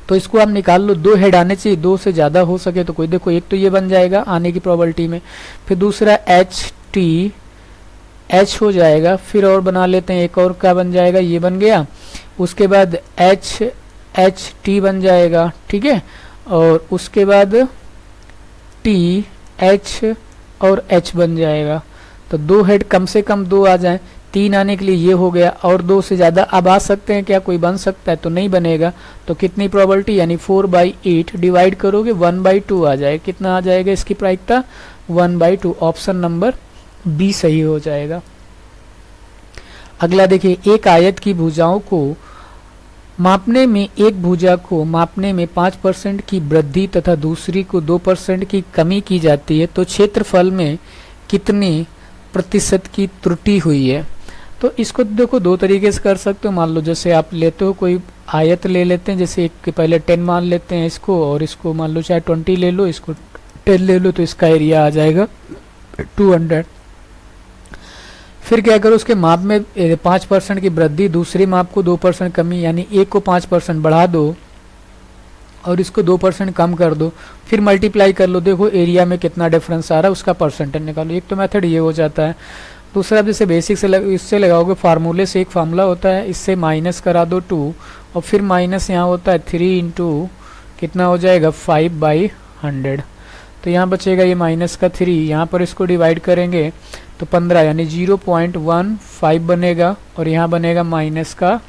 तो इसको आप निकाल लो। 2 हेड आने चाहिए, 2 से ज़्यादा हो सके तो कोई, देखो एक तो ये बन जाएगा आने की प्रोबेबिलिटी में, फिर दूसरा एच हो जाएगा, फिर और बना लेते हैं एक और, क्या बन जाएगा? ये बन गया। उसके बाद एच टी बन जाएगा, ठीक है, और उसके बाद टी एच और एच बन जाएगा। तो 2 हेड कम से कम 2 आ जाए, 3 आने के लिए ये हो गया, और 2 से ज़्यादा अब आ सकते हैं क्या? कोई बन सकता है? तो नहीं बनेगा। तो कितनी प्रोबेबिलिटी, यानी 4/8 डिवाइड करोगे 1/2 आ जाएगा। कितना आ जाएगा इसकी प्रायिकता? 1/2। ऑप्शन नंबर बी सही हो जाएगा। अगला देखिए, एक आयत की भुजाओं को मापने में, एक भुजा को मापने में 5% की वृद्धि तथा दूसरी को 2% की कमी की जाती है, तो क्षेत्रफल में कितने प्रतिशत की त्रुटि हुई है? तो इसको देखो 2 तरीके से कर सकते हो। मान लो जैसे आप लेते हो कोई आयत ले लेते हैं, जैसे एक के पहले 10 मान लेते हैं इसको, और इसको मान लो चाहे 20 ले लो, इसको 10 ले लो, तो इसका एरिया आ जाएगा 200। फिर क्या करो, उसके माप में 5% की वृद्धि, दूसरी माप को 2% कमी, यानी एक को 5% बढ़ा दो और इसको 2% कम कर दो, फिर मल्टीप्लाई कर लो, देखो एरिया में कितना डिफरेंस आ रहा है, उसका परसेंटेज निकालो। एक तो मेथड ये हो जाता है। दूसरा जैसे बेसिक से इससे लगाओगे, फार्मूले से एक फार्मूला होता है, इससे माइनस करा दो 2 और फिर माइनस यहाँ होता है 3 इंटू कितना हो जाएगा 5/100। तो यहाँ बचेगा ये माइनस का 3, यहाँ पर इसको डिवाइड करेंगे तो 15 यानी 0.15 बनेगा, और यहाँ बनेगा माइनस का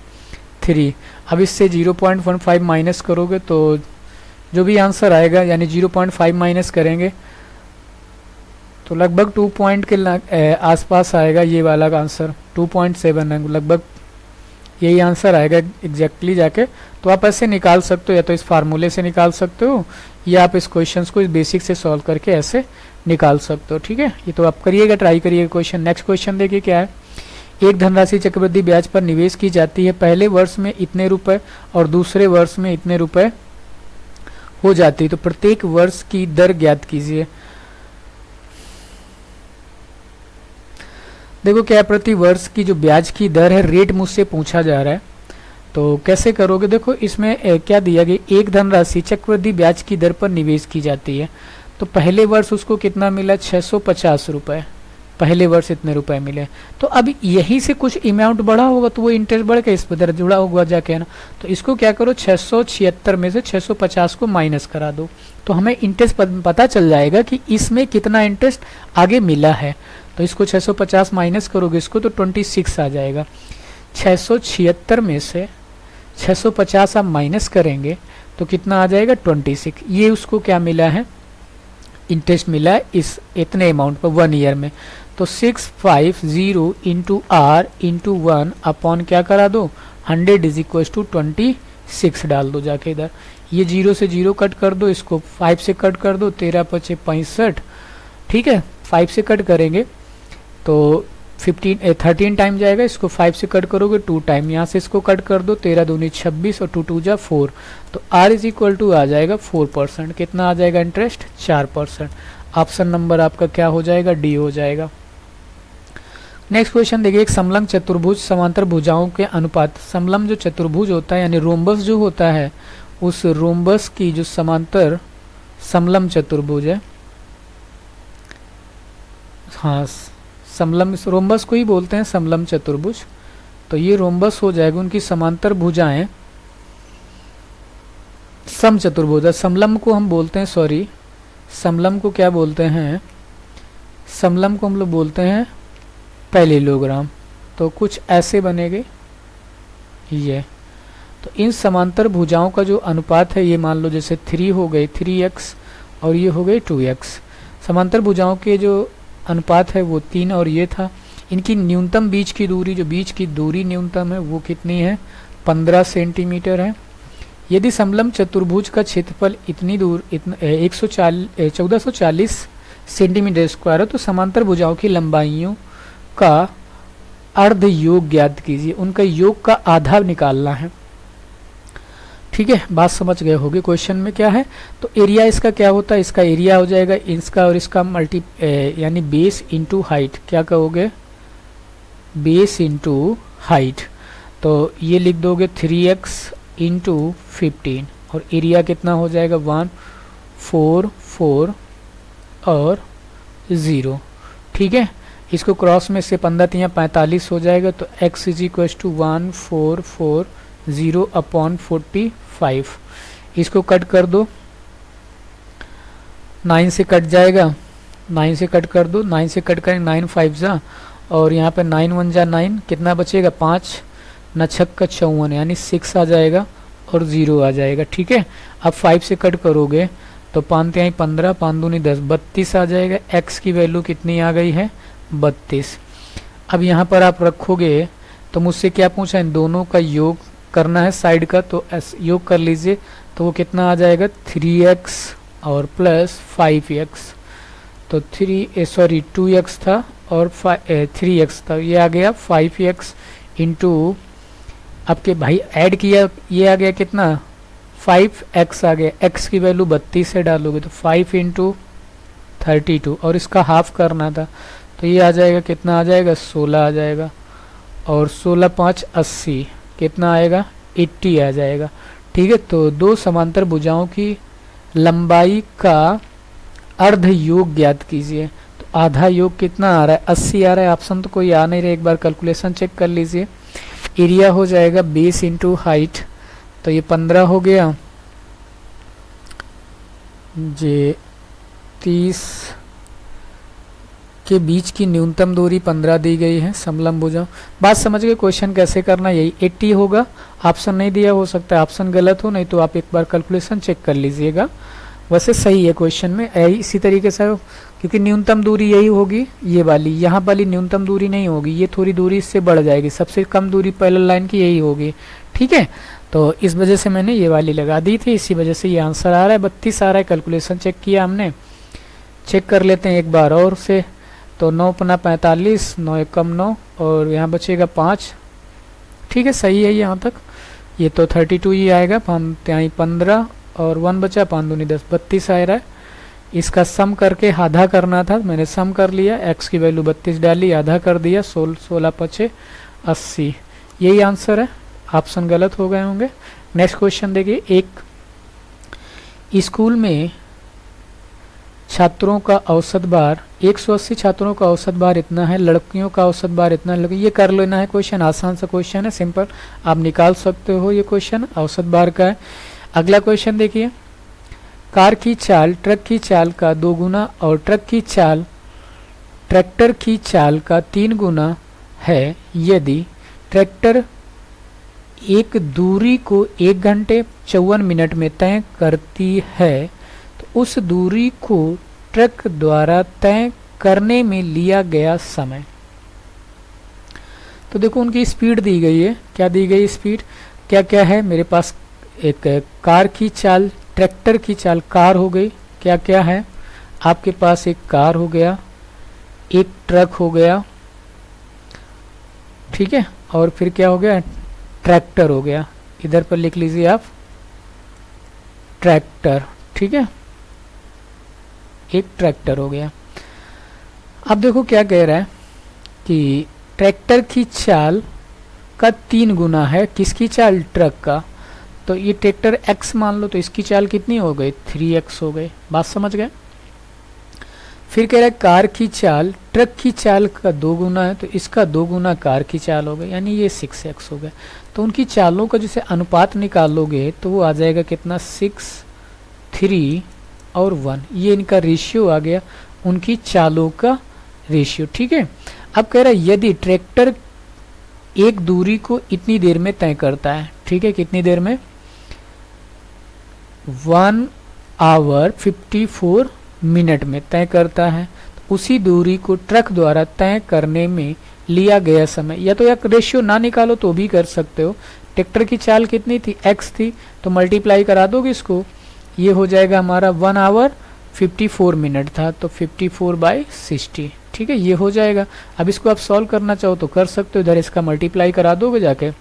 3। अब इससे 0.15 माइनस करोगे तो जो भी आंसर आएगा, यानी 0.5 माइनस करेंगे तो लगभग 2 पॉइंट के आसपास आएगा ये वाला आंसर। 2.7 है लगभग, यही आंसर आएगा एग्जैक्टली जाके। तो आप ऐसे निकाल सकते हो, या तो इस फार्मूले से निकाल सकते हो, या आप इस क्वेश्चन को इस बेसिक से सॉल्व करके ऐसे निकाल सकते हो, ठीक है। ये तो आप करिएगा, ट्राई करिएगा क्वेश्चन। नेक्स्ट क्वेश्चन देखिए क्या है, एक धनराशि चक्रवृद्धि ब्याज पर निवेश की जाती है, पहले वर्ष में इतने रुपए और दूसरे वर्ष में इतने रुपए हो जाती है, तो प्रत्येक वर्ष की दर ज्ञात कीजिए। देखो क्या प्रति वर्ष की जो ब्याज की दर है, रेट मुझसे पूछा जा रहा है, तो कैसे करोगे। देखो इसमें क्या दिया गया, एक धनराशि चक्रवृद्धि ब्याज की दर पर निवेश की जाती है, तो पहले वर्ष उसको कितना मिला, 650 रुपए, पहले वर्ष इतने रुपए मिले। तो अब यहीं से कुछ अमाउंट बढ़ा होगा तो वो इंटरेस्ट बढ़ के इस पर जुड़ा होगा जाके, है ना। तो इसको क्या करो, 676 में से 650 को माइनस करा दो, तो हमें इंटरेस्ट पता चल जाएगा कि इसमें कितना इंटरेस्ट आगे मिला है। तो इसको 650 माइनस करोगे इसको, तो 26 आ जाएगा। 676 में से 650 आप माइनस करेंगे तो कितना आ जाएगा, 26। ये उसको क्या मिला है, इंटरेस्ट मिला है इस इतने अमाउंट पर 1 ईयर में। तो 650 इंटू आर इंटू 1 अपॉन क्या करा दो, 100 इज इक्वल टू 26 डाल दो जाके इधर। ये 0 से 0 कट कर दो, इसको 5 से कट कर दो, 13 पचे 65, ठीक है। 5 से कट करेंगे तो 13 टाइम जाएगा, इसको 5 से कट करोगे 2 टाइम, यहाँ से इसको कट कर दो, 13 दूनी 26 और 2 2 जा 4, तो R इज इक्वल टू आ जाएगा 4%। कितना आ जाएगा इंटरेस्ट, 4%। ऑप्शन नंबर आपका क्या हो जाएगा, डी हो जाएगा। नेक्स्ट क्वेश्चन देखिए, एक समलंब चतुर्भुज समांतर भुजाओं के अनुपात, समलंब जो चतुर्भुज होता है यानी रोम्बस जो होता है, उस रोम्बस की जो समांतर समलंब चतुर्भुज है, हाँ समलंब, रोम्बस को ही बोलते हैं समलंब चतुर्भुज, तो ये रोम्बस हो जाएगा, उनकी समांतर भुजाएं सम चतुर्भुज है। समलंब को हम बोलते हैं, सॉरी समलंब को क्या बोलते हैं, समलंब को हम लोग बोलते हैं पैरेललोग्राम। तो कुछ ऐसे बनेंगे ये, तो इन समांतर भुजाओं का जो अनुपात है, ये मान लो जैसे 3 हो गई 3x और ये हो गई 2x। समांतर भुजाओं के जो अनुपात है वो 3 और ये था। इनकी न्यूनतम बीच की दूरी, जो बीच की दूरी न्यूनतम है वो कितनी है, 15 सेंटीमीटर है। यदि समलंब चतुर्भुज का क्षेत्रफल इतनी दूर 1440 सेंटीमीटर स्क्वायर है, तो समांतर भुजाओं की लंबाइयों का अर्ध योग ज्ञात कीजिए। उनका योग का आधा निकालना है, ठीक है। बात समझ गए होगे। क्वेश्चन में क्या है, तो एरिया इसका क्या होता है, इसका एरिया हो जाएगा इसका और इसका मल्टी यानी बेस इंटू हाइट, क्या कहोगे, बेस इंटू हाइट। तो ये लिख दोगे 3x इंटू 15 और एरिया कितना हो जाएगा 144 और 0, ठीक है। इसको क्रॉस में से 15 3 45 हो जाएगा, तो x is equal to 1440 upon 45। इसको कट कर दो, 9 से कट जाएगा, 9 से कट कर दो, 9 से कट करेंगे 9 5 जा, और यहाँ पे 9 1 जा 9, कितना बचेगा 5 न 6 का 54 यानी 6 आ जाएगा और 0 आ जाएगा, ठीक है। अब 5 से कट करोगे तो 5 3 15 5 दूनी 10 32 आ जाएगा। x की वैल्यू कितनी आ गई है, 32। अब यहाँ पर आप रखोगे तो मुझसे क्या पूछा, इन दोनों का योग करना है साइड का, तो योग कर लीजिए, तो वो कितना आ जाएगा 3x और प्लस 5x, तो 2x था और 3x था, ये आ गया 5x इंटू आपके भाई ऐड किया, ये आ गया कितना 5x आ गया। x की वैल्यू 32 से डालोगे तो 5 इंटू 32 और इसका हाफ करना था, तो ये आ जाएगा कितना आ जाएगा 16 आ जाएगा, और 16 5 80 कितना आएगा 80 आ जाएगा, ठीक है। तो दो समांतर भुजाओं की लंबाई का अर्ध योग ज्ञात कीजिए। तो आधा योग कितना आ रहा है, 80 आ रहा है। ऑप्शन तो कोई आ नहीं रहा, एक बार कैलकुलेशन चेक कर लीजिए। एरिया हो जाएगा बेस इंटू हाइट, तो ये 15 हो गया, जे 30 के बीच की न्यूनतम दूरी 15 दी गई है समलंब भुजाओं। बात समझ गए, क्वेश्चन कैसे करना, यही 80 होगा। ऑप्शन नहीं दिया, हो सकता है ऑप्शन गलत हो, नहीं तो आप एक बार कैलकुलेशन चेक कर लीजिएगा। वैसे सही है क्वेश्चन में, इसी तरीके से, क्योंकि न्यूनतम दूरी यही होगी, ये वाली, यहाँ वाली न्यूनतम दूरी नहीं होगी, ये थोड़ी दूरी इससे बढ़ जाएगी, सबसे कम दूरी पैरेलल लाइन की यही होगी, ठीक है। तो इस वजह से मैंने ये वाली लगा दी थी, इसी वजह से ये आंसर आ रहा है 32 आ रहा है। कैलकुलेशन चेक किया हमने, चेक कर लेते हैं एक बार और से। तो 9 पना 45, 9 एकम 9 और यहाँ बचेगा 5। ठीक है, सही है यहाँ तक। ये तो 32 ही आएगा, हम यहाँ 15 और 1 बचा, 5 दूनी 10, 32 आ रहा है। इसका सम करके आधा करना था, मैंने सम कर लिया, x की वैल्यू 32 डाली, आधा कर दिया, 16 पचे 80। यही आंसर है, ऑप्शन गलत हो गए होंगे। नेक्स्ट क्वेश्चन देखिए, एक स्कूल में छात्रों का औसत भार 180 छात्रों का औसत भार इतना है, लड़कियों का औसत भार इतना है। ये कर लेना है क्वेश्चन, आसान सा क्वेश्चन है, सिंपल, आप निकाल सकते हो ये क्वेश्चन, औसत भार का है। अगला क्वेश्चन देखिए, कार की चाल ट्रक की चाल का 2 गुना और ट्रक की चाल ट्रैक्टर की चाल का 3 गुना है। यदि ट्रैक्टर एक दूरी को 1 घंटे 54 मिनट में तय करती है, तो उस दूरी को ट्रक द्वारा तय करने में लिया गया समय। तो देखो उनकी स्पीड दी गई है, क्या दी गई स्पीड, क्या क्या है मेरे पास, एक कार की चाल, ट्रैक्टर की चाल, कार हो गई, क्या क्या है आपके पास, एक कार हो गया, एक ट्रक हो गया, ठीक है, और फिर क्या हो गया, ट्रैक्टर हो गया। इधर पर लिख लीजिए आप ट्रैक्टर, ठीक है, एक ट्रैक्टर हो गया। अब देखो क्या कह रहा है कि ट्रैक्टर की चाल का 3 गुना है, किसकी चाल, ट्रक का। तो ये ट्रैक्टर x मान लो, तो इसकी चाल कितनी हो गई, 3x हो गई, बात समझ गए। फिर कह रहा है कार की चाल ट्रक की चाल का 2 गुना है, तो इसका 2 गुना कार की चाल हो गई, यानी ये 6x हो गया। तो उनकी चालों का जैसे अनुपात निकालोगे तो वो आ जाएगा कितना, 6, 3 और 1, ये इनका रेशियो आ गया, उनकी चालों का रेशियो। ठीक है, अब कह रहा है यदि ट्रैक्टर एक दूरी को इतनी देर में तय करता है, ठीक है, कितनी देर में, 1 आवर 54 मिनट में तय करता है, तो उसी दूरी को ट्रक द्वारा तय करने में लिया गया समय, या तो एक रेशियो ना निकालो तो भी कर सकते हो। ट्रैक्टर की चाल कितनी थी, x थी, तो मल्टीप्लाई करा दोगे इसको, ये हो जाएगा हमारा 1 आवर 54 मिनट था, तो 54/60, ठीक है, ये हो जाएगा। अब इसको आप सॉल्व करना चाहो तो कर सकते हो, इधर इसका मल्टीप्लाई करा दोगे जाके,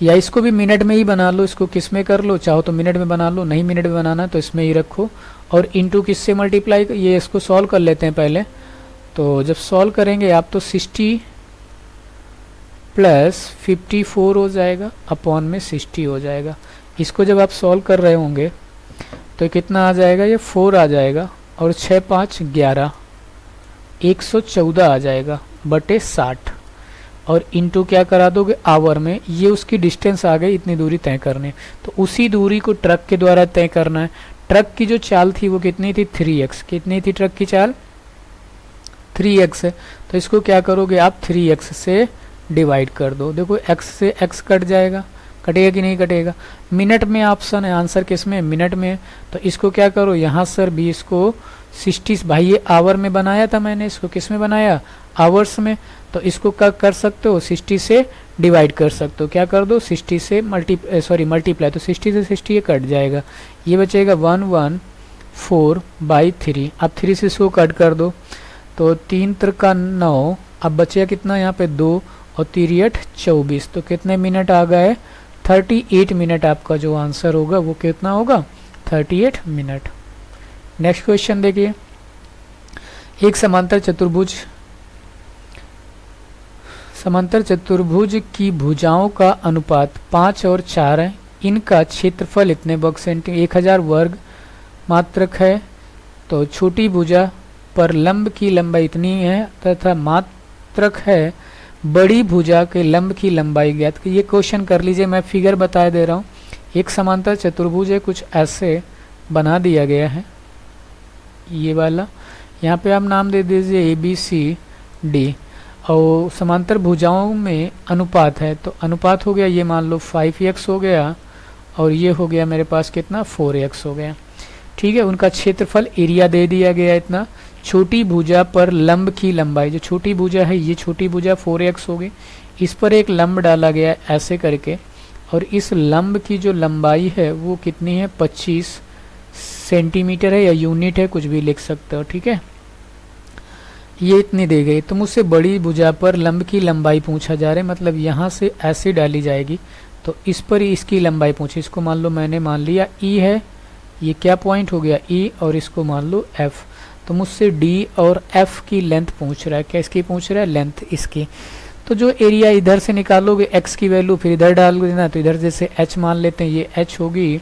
या इसको भी मिनट में ही बना लो, इसको किस में कर लो, चाहो तो मिनट में बना लो, नहीं मिनट में बनाना तो इसमें ही रखो, और इनटू किससे मल्टीप्लाई, ये इसको सॉल्व कर लेते हैं पहले। तो जब सॉल्व करेंगे आप तो 60 + 54 हो जाएगा, अपॉन में 60 हो जाएगा। इसको जब आप सॉल्व कर रहे होंगे तो कितना आ जाएगा, ये 4 आ जाएगा, और 6 5 11, 114 आ जाएगा बटे 60, और इनटू क्या करा दोगे आवर में, ये उसकी डिस्टेंस आ गई, इतनी दूरी तय करने, तो उसी दूरी को ट्रक के द्वारा तय करना है। ट्रक की जो चाल थी वो कितनी थी, 3x, कितनी थी ट्रक की चाल, 3x है, तो इसको क्या करोगे आप, 3x से डिवाइड कर दो। देखो x से x कट जाएगा, कटेगा कि नहीं कटेगा, मिनट में ऑप्शन है, आंसर किस में, मिनट में, तो इसको क्या करो, यहाँ सर भी इसको 60, भाई ये आवर में बनाया था मैंने, इसको किस में बनाया, आवर्स में, तो इसको क्या कर सकते हो, 60 से डिवाइड कर सकते हो, क्या कर दो, 60 से मल्टीप्लाई, तो 60 से 60 ये कट जाएगा, ये बचेगा 114/3। अब 3 से इसको कट कर दो, तो 3 त्रिका 9, अब बचेगा कितना यहाँ पे 2 और 3 8 24, तो कितने मिनट आ गए, 38 मिनट आपका जो आंसर होगा वो कितना होगा, 38 मिनट। नेक्स्ट क्वेश्चन देखिए, एक समांतर चतुर्भुज की भुजाओं का अनुपात 5 और 4 है, इनका क्षेत्रफल इतने वर्ग सेंटीमीटर 1000 वर्ग मात्रक है, तो छोटी भुजा पर लंब की लंबाई इतनी है तथा मात्रक है बड़ी भुजा के लंब की लंबाई ज्ञात। ये क्वेश्चन कर लीजिए, मैं फिगर बता दे रहा हूँ। एक समांतर चतुर्भुज है, कुछ ऐसे बना दिया गया है, ये वाला, यहाँ पे आप नाम दे दीजिए ABCD, और समांतर भुजाओं में अनुपात है, तो अनुपात हो गया ये मान लो 5x हो गया, और ये हो गया मेरे पास कितना 4x हो गया, ठीक है। उनका क्षेत्रफल एरिया दे दिया गया इतना, छोटी भुजा पर लंब की लंबाई, जो छोटी भुजा है ये छोटी भुजा 4x हो गई, इस पर एक लंब डाला गया ऐसे करके, और इस लंब की जो लंबाई है वो कितनी है, 25 सेंटीमीटर है, या यूनिट है, कुछ भी लिख सकते हो, ठीक है। ये इतनी दी गई, तो मुझसे बड़ी भुजा पर लंब की लंबाई पूछा जा रहा है, मतलब यहाँ से ऐसे डाली जाएगी तो इस पर ही इसकी लंबाई पूछी। इसको मान लो मैंने मान लिया ई है, ये क्या पॉइंट हो गया ई, और इसको मान लो एफ। तो मुझसे डी और एफ की लेंथ पूछ रहा है, क्या इसकी पूछ रहा है, लेंथ इसकी। तो जो एरिया इधर से निकालोगे एक्स की वैल्यू फिर इधर डाल देना, तो इधर जैसे एच मान लेते हैं, ये एच होगी,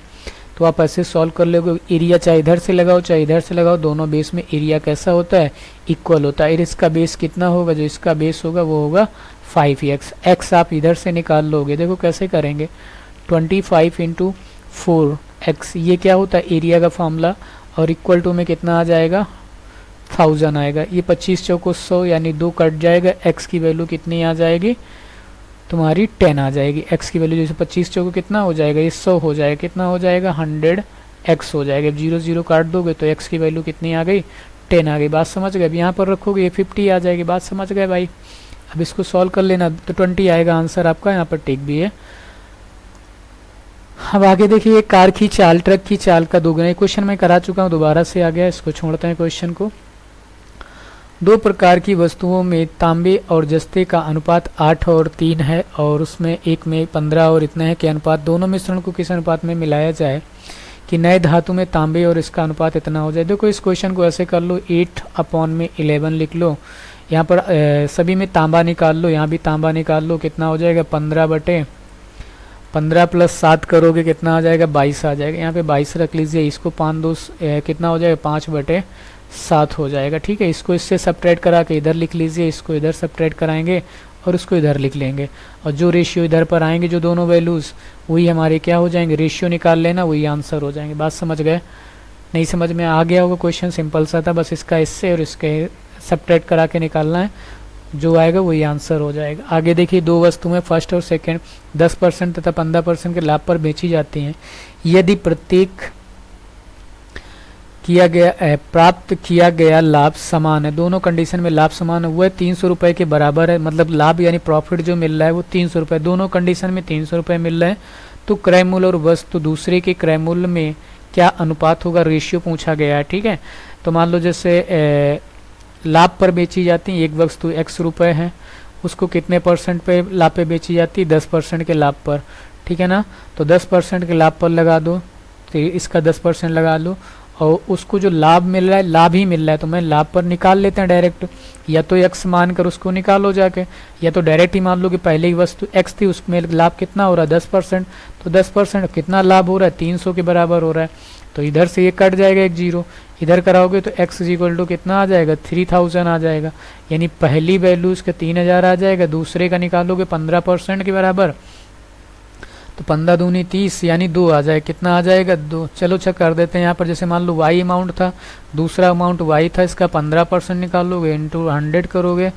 तो आप ऐसे सॉल्व कर लोगे। एरिया चाहे इधर से लगाओ चाहे इधर से लगाओ, दोनों बेस में एरिया कैसा होता है, इक्वल होता है। इसका बेस कितना होगा, जो इसका बेस होगा वो होगा 5x। एक्स आप इधर से निकाल लोगे, देखो कैसे करेंगे, 25 इंटू 4x, ये क्या होता है एरिया का फॉर्मूला, और इक्वल टू में कितना आ जाएगा 1000 आएगा। ये 25 चौको 100 यानी 2 कट जाएगा, x की वैल्यू कितनी आ जाएगी तुम्हारी 10 आ जाएगी। x की वैल्यू जैसे 25 चौको कितना हो जाएगा, ये 100 हो जाएगा, कितना हो जाएगा 100x हो जाएगा। 0 0 काट दोगे तो x की वैल्यू कितनी आ गई 10 आ गई। बात समझ गए, अब यहाँ पर रखोगे ये 50 आ जाएगी। बात समझ गए भाई। अब इसको सॉल्व कर लेना, तो 20 आएगा आंसर आपका, यहाँ पर टिक भी है। अब आगे देखिए, कार की चाल ट्रक की चाल का दोगुना। क्वेश्चन मैं करा चुका हूँ, दोबारा से आ गया, इसको छोड़ते हैं क्वेश्चन को। दो प्रकार की वस्तुओं में तांबे और जस्ते का अनुपात 8 और 3 है, और उसमें एक में 15 और इतना है कि अनुपात दोनों मिश्रण को किस अनुपात में मिलाया जाए कि नए धातु में तांबे और इसका अनुपात इतना हो जाए। देखो इस क्वेश्चन को ऐसे कर लो, 8/11 लिख लो, यहाँ पर सभी में तांबा निकाल लो, यहाँ भी तांबा निकाल लो, कितना हो जाएगा 15 प्लस 7 करोगे कितना आ जाएगा 22 आ जाएगा। यहाँ पे 22 रख लीजिए, इसको 5 2 कितना हो जाएगा 5/7 हो जाएगा। ठीक है, इसको इससे सब्ट्रैक्ट करा के इधर लिख लीजिए, इसको इधर सब्ट्रैक्ट कराएंगे और उसको इधर लिख लेंगे, और जो रेशियो इधर पर आएंगे जो दोनों वैल्यूज़ वही हमारे क्या हो जाएंगे, रेशियो निकाल लेना, वही आंसर हो जाएंगे। बात समझ गए, नहीं समझ में आ गया होगा, क्वेश्चन सिंपल सा था, बस इसका इससे और इसके सब्ट्रैक्ट करा के निकालना है, जो आएगा वही आंसर हो जाएगा। आगे देखिए, दो वस्तुएं फर्स्ट और सेकंड 10% तथा 15% के लाभ पर बेची जाती हैं। यदि प्रत्येक प्राप्त किया गया लाभ समान है, दोनों कंडीशन में लाभ समान है, वह 300 रुपये के बराबर है, मतलब लाभ यानी प्रॉफिट जो मिल रहा है वो 300 रुपये, दोनों कंडीशन में 300 रुपये मिल रहे हैं, तो क्रय मूल्य और वस्तु दूसरे के क्रय मूल्य में क्या अनुपात होगा, रेशियो पूछा गया है। ठीक है, तो मान लो जैसे लाभ पर बेची जाती है, एक वस्तु x रुपये है, उसको कितने % पे लाभ पे बेची जाती है, 10% के लाभ पर। ठीक है ना, तो 10% के लाभ पर लगा दो, तो इसका 10% लगा लो, और उसको जो लाभ मिल रहा है, लाभ ही मिल रहा है, तो मैं लाभ पर निकाल लेते हैं डायरेक्ट, या तो x मान कर उसको निकालो जाके, या तो डायरेक्ट ही मान लो कि पहले ही वस्तु x थी, उसमें लाभ कितना हो रहा है 10%, तो 10% कितना लाभ हो रहा है 300 के बराबर हो रहा है, तो इधर से ये कट जाएगा एक जीरो, इधर कराओगे तो x इक्वल टू कितना आ जाएगा 3000 आ जाएगा, यानी पहली वैल्यू उसका 3000 आ जाएगा, दूसरे का निकालोगे 15% के बराबर, तो 15 दूनी 30 यानी 2 आ जाए, कितना आ जाएगा 2। चलो अच्छा कर देते हैं, यहाँ पर जैसे मान लो y अमाउंट था, दूसरा अमाउंट y था, इसका 15% निकालोगे, इंटू 100 करोगे,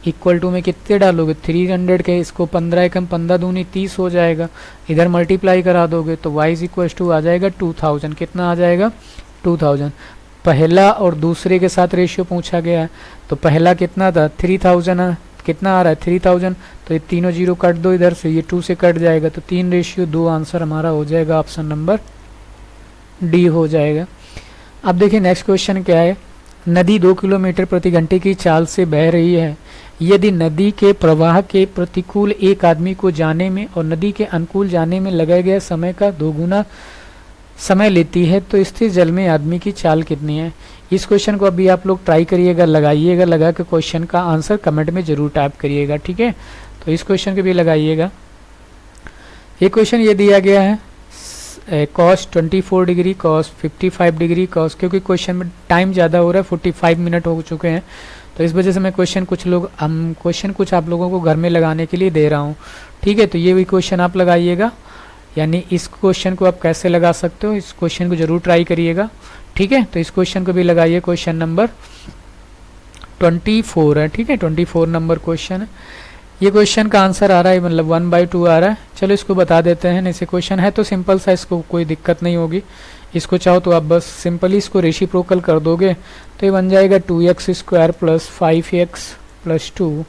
इक्वल टू में कितने डालोगे 300 के, इसको 15 एकम 15 दूनी 30 हो जाएगा, इधर मल्टीप्लाई करा दोगे तो y इक्वल टू आ जाएगा 2000, कितना आ जाएगा 2000। पहला और दूसरे के साथ रेशियो पूछा गया है, तो पहला कितना था 3000, कितना आ रहा है 3000, तो ये तीनों जीरो काट दो इधर से, ये 2 से कट जाएगा, तो 3:2 आंसर हमारा हो जाएगा, ऑप्शन नंबर डी हो जाएगा। अब देखिए नेक्स्ट क्वेश्चन क्या है, नदी 2 किलोमीटर प्रति घंटे की चाल से बह रही है, यदि नदी के प्रवाह के प्रतिकूल एक आदमी को जाने में और नदी के अनुकूल जाने में लगाए गए समय का 2 गुना समय लेती है, तो स्थिर जल में आदमी की चाल कितनी है। इस क्वेश्चन को अभी आप लोग ट्राई करिएगा, लगाइएगा, लगा के क्वेश्चन का आंसर कमेंट में जरूर टाइप करिएगा। ठीक है, तो इस क्वेश्चन को भी लगाइएगा। एक क्वेश्चन ये दिया गया है cos 24 degree, cos 55 degree, cos, क्योंकि क्वेश्चन में टाइम ज़्यादा हो रहा है, 45 मिनट हो चुके हैं, तो इस वजह से मैं क्वेश्चन कुछ आप लोगों को घर में लगाने के लिए दे रहा हूँ। ठीक है, तो ये भी क्वेश्चन आप लगाइएगा, यानी इस क्वेश्चन को आप कैसे लगा सकते हो, इस क्वेश्चन को जरूर ट्राई करिएगा। ठीक है, तो इस क्वेश्चन को भी लगाइए, क्वेश्चन नंबर 24 है। ठीक है, 24 नंबर क्वेश्चन है। ये क्वेश्चन का आंसर आ रहा है, मतलब 1/2 आ रहा है। चलो इसको बता देते हैं, नहीं से क्वेश्चन है तो सिंपल सा, इसको कोई दिक्कत नहीं होगी। इसको चाहो तो आप बस सिंपली इसको रेसिप्रोकल कर दोगे, तो ये बन जाएगा 2x² + 5x + 2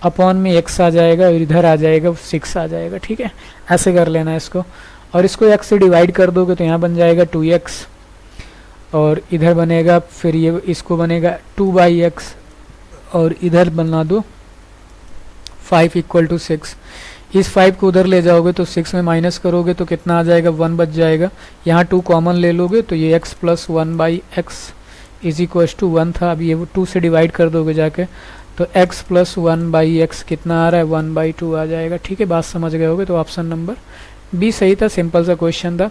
अपॉन में x आ जाएगा, और इधर आ जाएगा 6 आ जाएगा। ठीक है, ऐसे कर लेना इसको, और इसको x से डिवाइड कर दोगे तो यहाँ बन जाएगा 2x, और इधर बनेगा फिर ये इसको बनेगा 2/x, और इधर बना दो 5 इक्वल टू 6। इस 5 को उधर ले जाओगे तो 6 में माइनस करोगे तो कितना आ जाएगा, 1 बच जाएगा। यहाँ 2 कॉमन ले लोगे तो ये x plus 1/x is equal to 1 था, अभी ये 2 से डिवाइड कर दोगे जाके तो x प्लस 1/x कितना आ रहा है, 1/2 आ जाएगा। ठीक है, बात समझ गए होगे। तो ऑप्शन नंबर बी सही था, सिंपल सा क्वेश्चन था।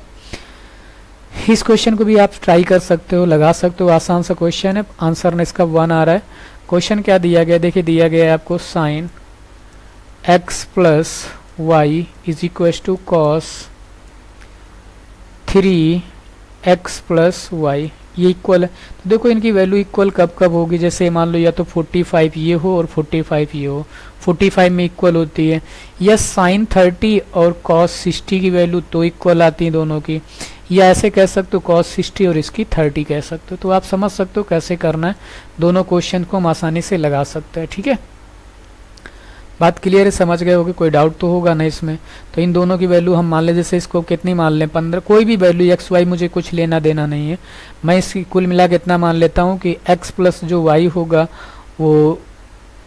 इस क्वेश्चन को भी आप ट्राई कर सकते हो, लगा सकते हो, आसान सा क्वेश्चन है। आंसर ने इसका 1 आ रहा है। क्वेश्चन क्या दिया गया, देखिए दिया गया है आपको sine x plus y is equal to cos 3x plus y, ये इक्वल है। तो देखो इनकी वैल्यू इक्वल कब कब होगी, जैसे मान लो या तो 45 ये हो और 45 ये हो, 45 में इक्वल होती है, या साइन 30 और कॉस 60 की वैल्यू तो इक्वल आती है दोनों की, या ऐसे कह सकते हो कॉस 60 और इसकी 30 कह सकते हो। तो आप समझ सकते हो कैसे करना है, दोनों क्वेश्चन को हम आसानी से लगा सकते हैं। ठीक है, बात क्लियर है, समझ गए होगे, कोई डाउट तो होगा नहीं इसमें। तो इन दोनों की वैल्यू हम मान लें, जैसे इसको कितनी मान लें 15, कोई भी वैल्यू एक्स वाई मुझे कुछ लेना देना नहीं है, मैं इसकी कुल मिला के इतना मान लेता हूँ कि x प्लस जो y होगा वो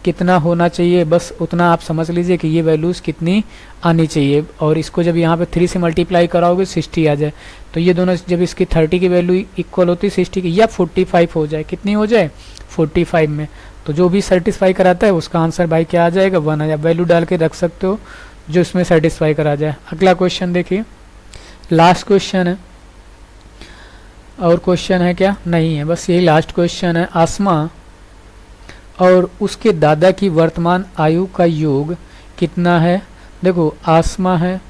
कितना होना चाहिए, बस उतना आप समझ लीजिए कि ये वैल्यूज़ कितनी आनी चाहिए। और इसको जब यहाँ पे 3 से मल्टीप्लाई कराओगे 60 आ जाए, तो ये दोनों जब इसकी 30 की वैल्यू इक्वल होती है 60 की, या 45 हो जाए, कितनी हो जाए 45 में, तो जो भी सेटिस्फाई कराता है उसका आंसर भाई क्या आ जाएगा, 1 आ जाए। वैल्यू डाल के रख सकते हो जो इसमें सेटिस्फाई करा जाए। अगला क्वेश्चन देखिए, लास्ट क्वेश्चन है, और क्वेश्चन है क्या नहीं है, बस यही लास्ट क्वेश्चन है। आसमा और उसके दादा की वर्तमान आयु का योग कितना है। देखो आसमा है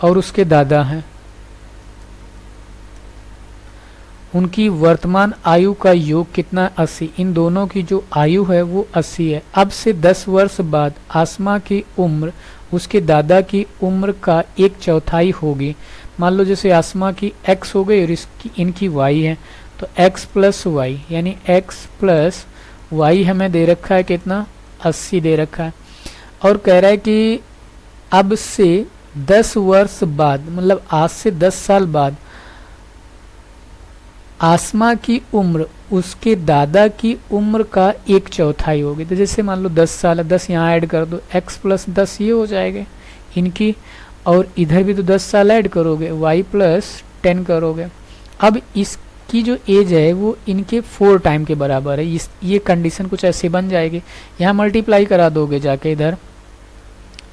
और उसके दादा हैं, उनकी वर्तमान आयु का योग कितना, 80। इन दोनों की जो आयु है वो 80 है। अब से 10 वर्ष बाद आसमा की उम्र उसके दादा की उम्र का 1/4 होगी। मान लो जैसे आसमा की x हो गई और इसकी इनकी y है, तो x प्लस वाई, यानी x प्लस वाई हमें दे रखा है कितना, 80 दे रखा है। और कह रहा है कि अब से 10 वर्ष बाद, मतलब आज से 10 साल बाद आसमा की उम्र उसके दादा की उम्र का 1/4 होगी। तो जैसे मान लो 10 साल है, 10 यहाँ ऐड कर दो, x प्लस 10 ये हो जाएगा इनकी, और इधर भी तो 10 साल ऐड करोगे, y प्लस 10 करोगे। अब इसकी जो एज है वो इनके 4 टाइम के बराबर है। ये कंडीशन कुछ ऐसे बन जाएगी, यहाँ मल्टीप्लाई करा दोगे जाके इधर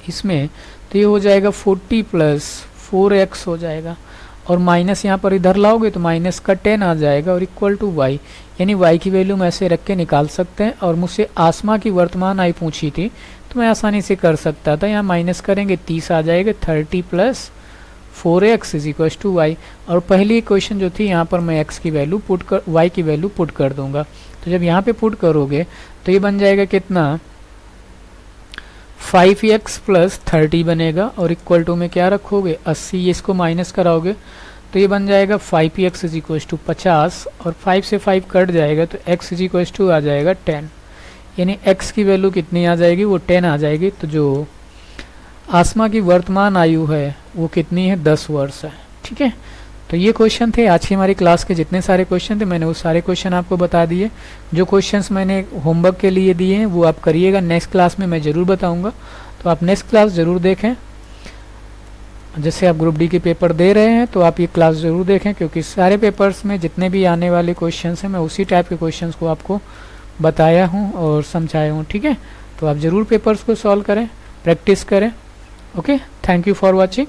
इसमें, तो ये हो जाएगा 40 प्लस 4x हो जाएगा, और माइनस यहाँ पर इधर लाओगे तो माइनस का 10 आ जाएगा, और इक्वल टू y, यानी y की वैल्यू मैं ऐसे रख के निकाल सकते हैं। और मुझसे आसमा की वर्तमान आयु पूछी थी तो मैं आसानी से कर सकता था, यहाँ माइनस करेंगे 30 आ जाएगा, 30 plus 4x is equal to y। और पहली क्वेश्चन जो थी यहाँ पर मैं x की वैल्यू पुट कर, y की वैल्यू पुट कर दूंगा। तो जब यहाँ पे पुट करोगे तो ये बन जाएगा कितना, 5x प्लस 30 बनेगा, और इक्वल टू में क्या रखोगे 80, ये इसको माइनस कराओगे तो ये बन जाएगा 5x इज इक्वल टू 50, और 5 से 5 कट जाएगा तो x इज इक्वल टू आ जाएगा 10, यानी x की वैल्यू कितनी आ जाएगी, वो 10 आ जाएगी। तो जो आसमा की वर्तमान आयु है वो कितनी है, 10 वर्ष है। ठीक है, तो ये क्वेश्चन थे आज की हमारी क्लास के, जितने सारे क्वेश्चन थे मैंने वो सारे क्वेश्चन आपको बता दिए। जो क्वेश्चंस मैंने होमवर्क के लिए दिए हैं वो आप करिएगा, नेक्स्ट क्लास में मैं ज़रूर बताऊंगा, तो आप नेक्स्ट क्लास ज़रूर देखें। जैसे आप ग्रुप डी के पेपर दे रहे हैं तो आप ये क्लास ज़रूर देखें, क्योंकि सारे पेपर्स में जितने भी आने वाले क्वेश्चन हैं मैं उसी टाइप के क्वेश्चन को आपको बताया हूँ और समझाया हूँ। ठीक है, तो आप ज़रूर पेपर्स को सॉल्व करें, प्रैक्टिस करें। Okay, thank you for watching.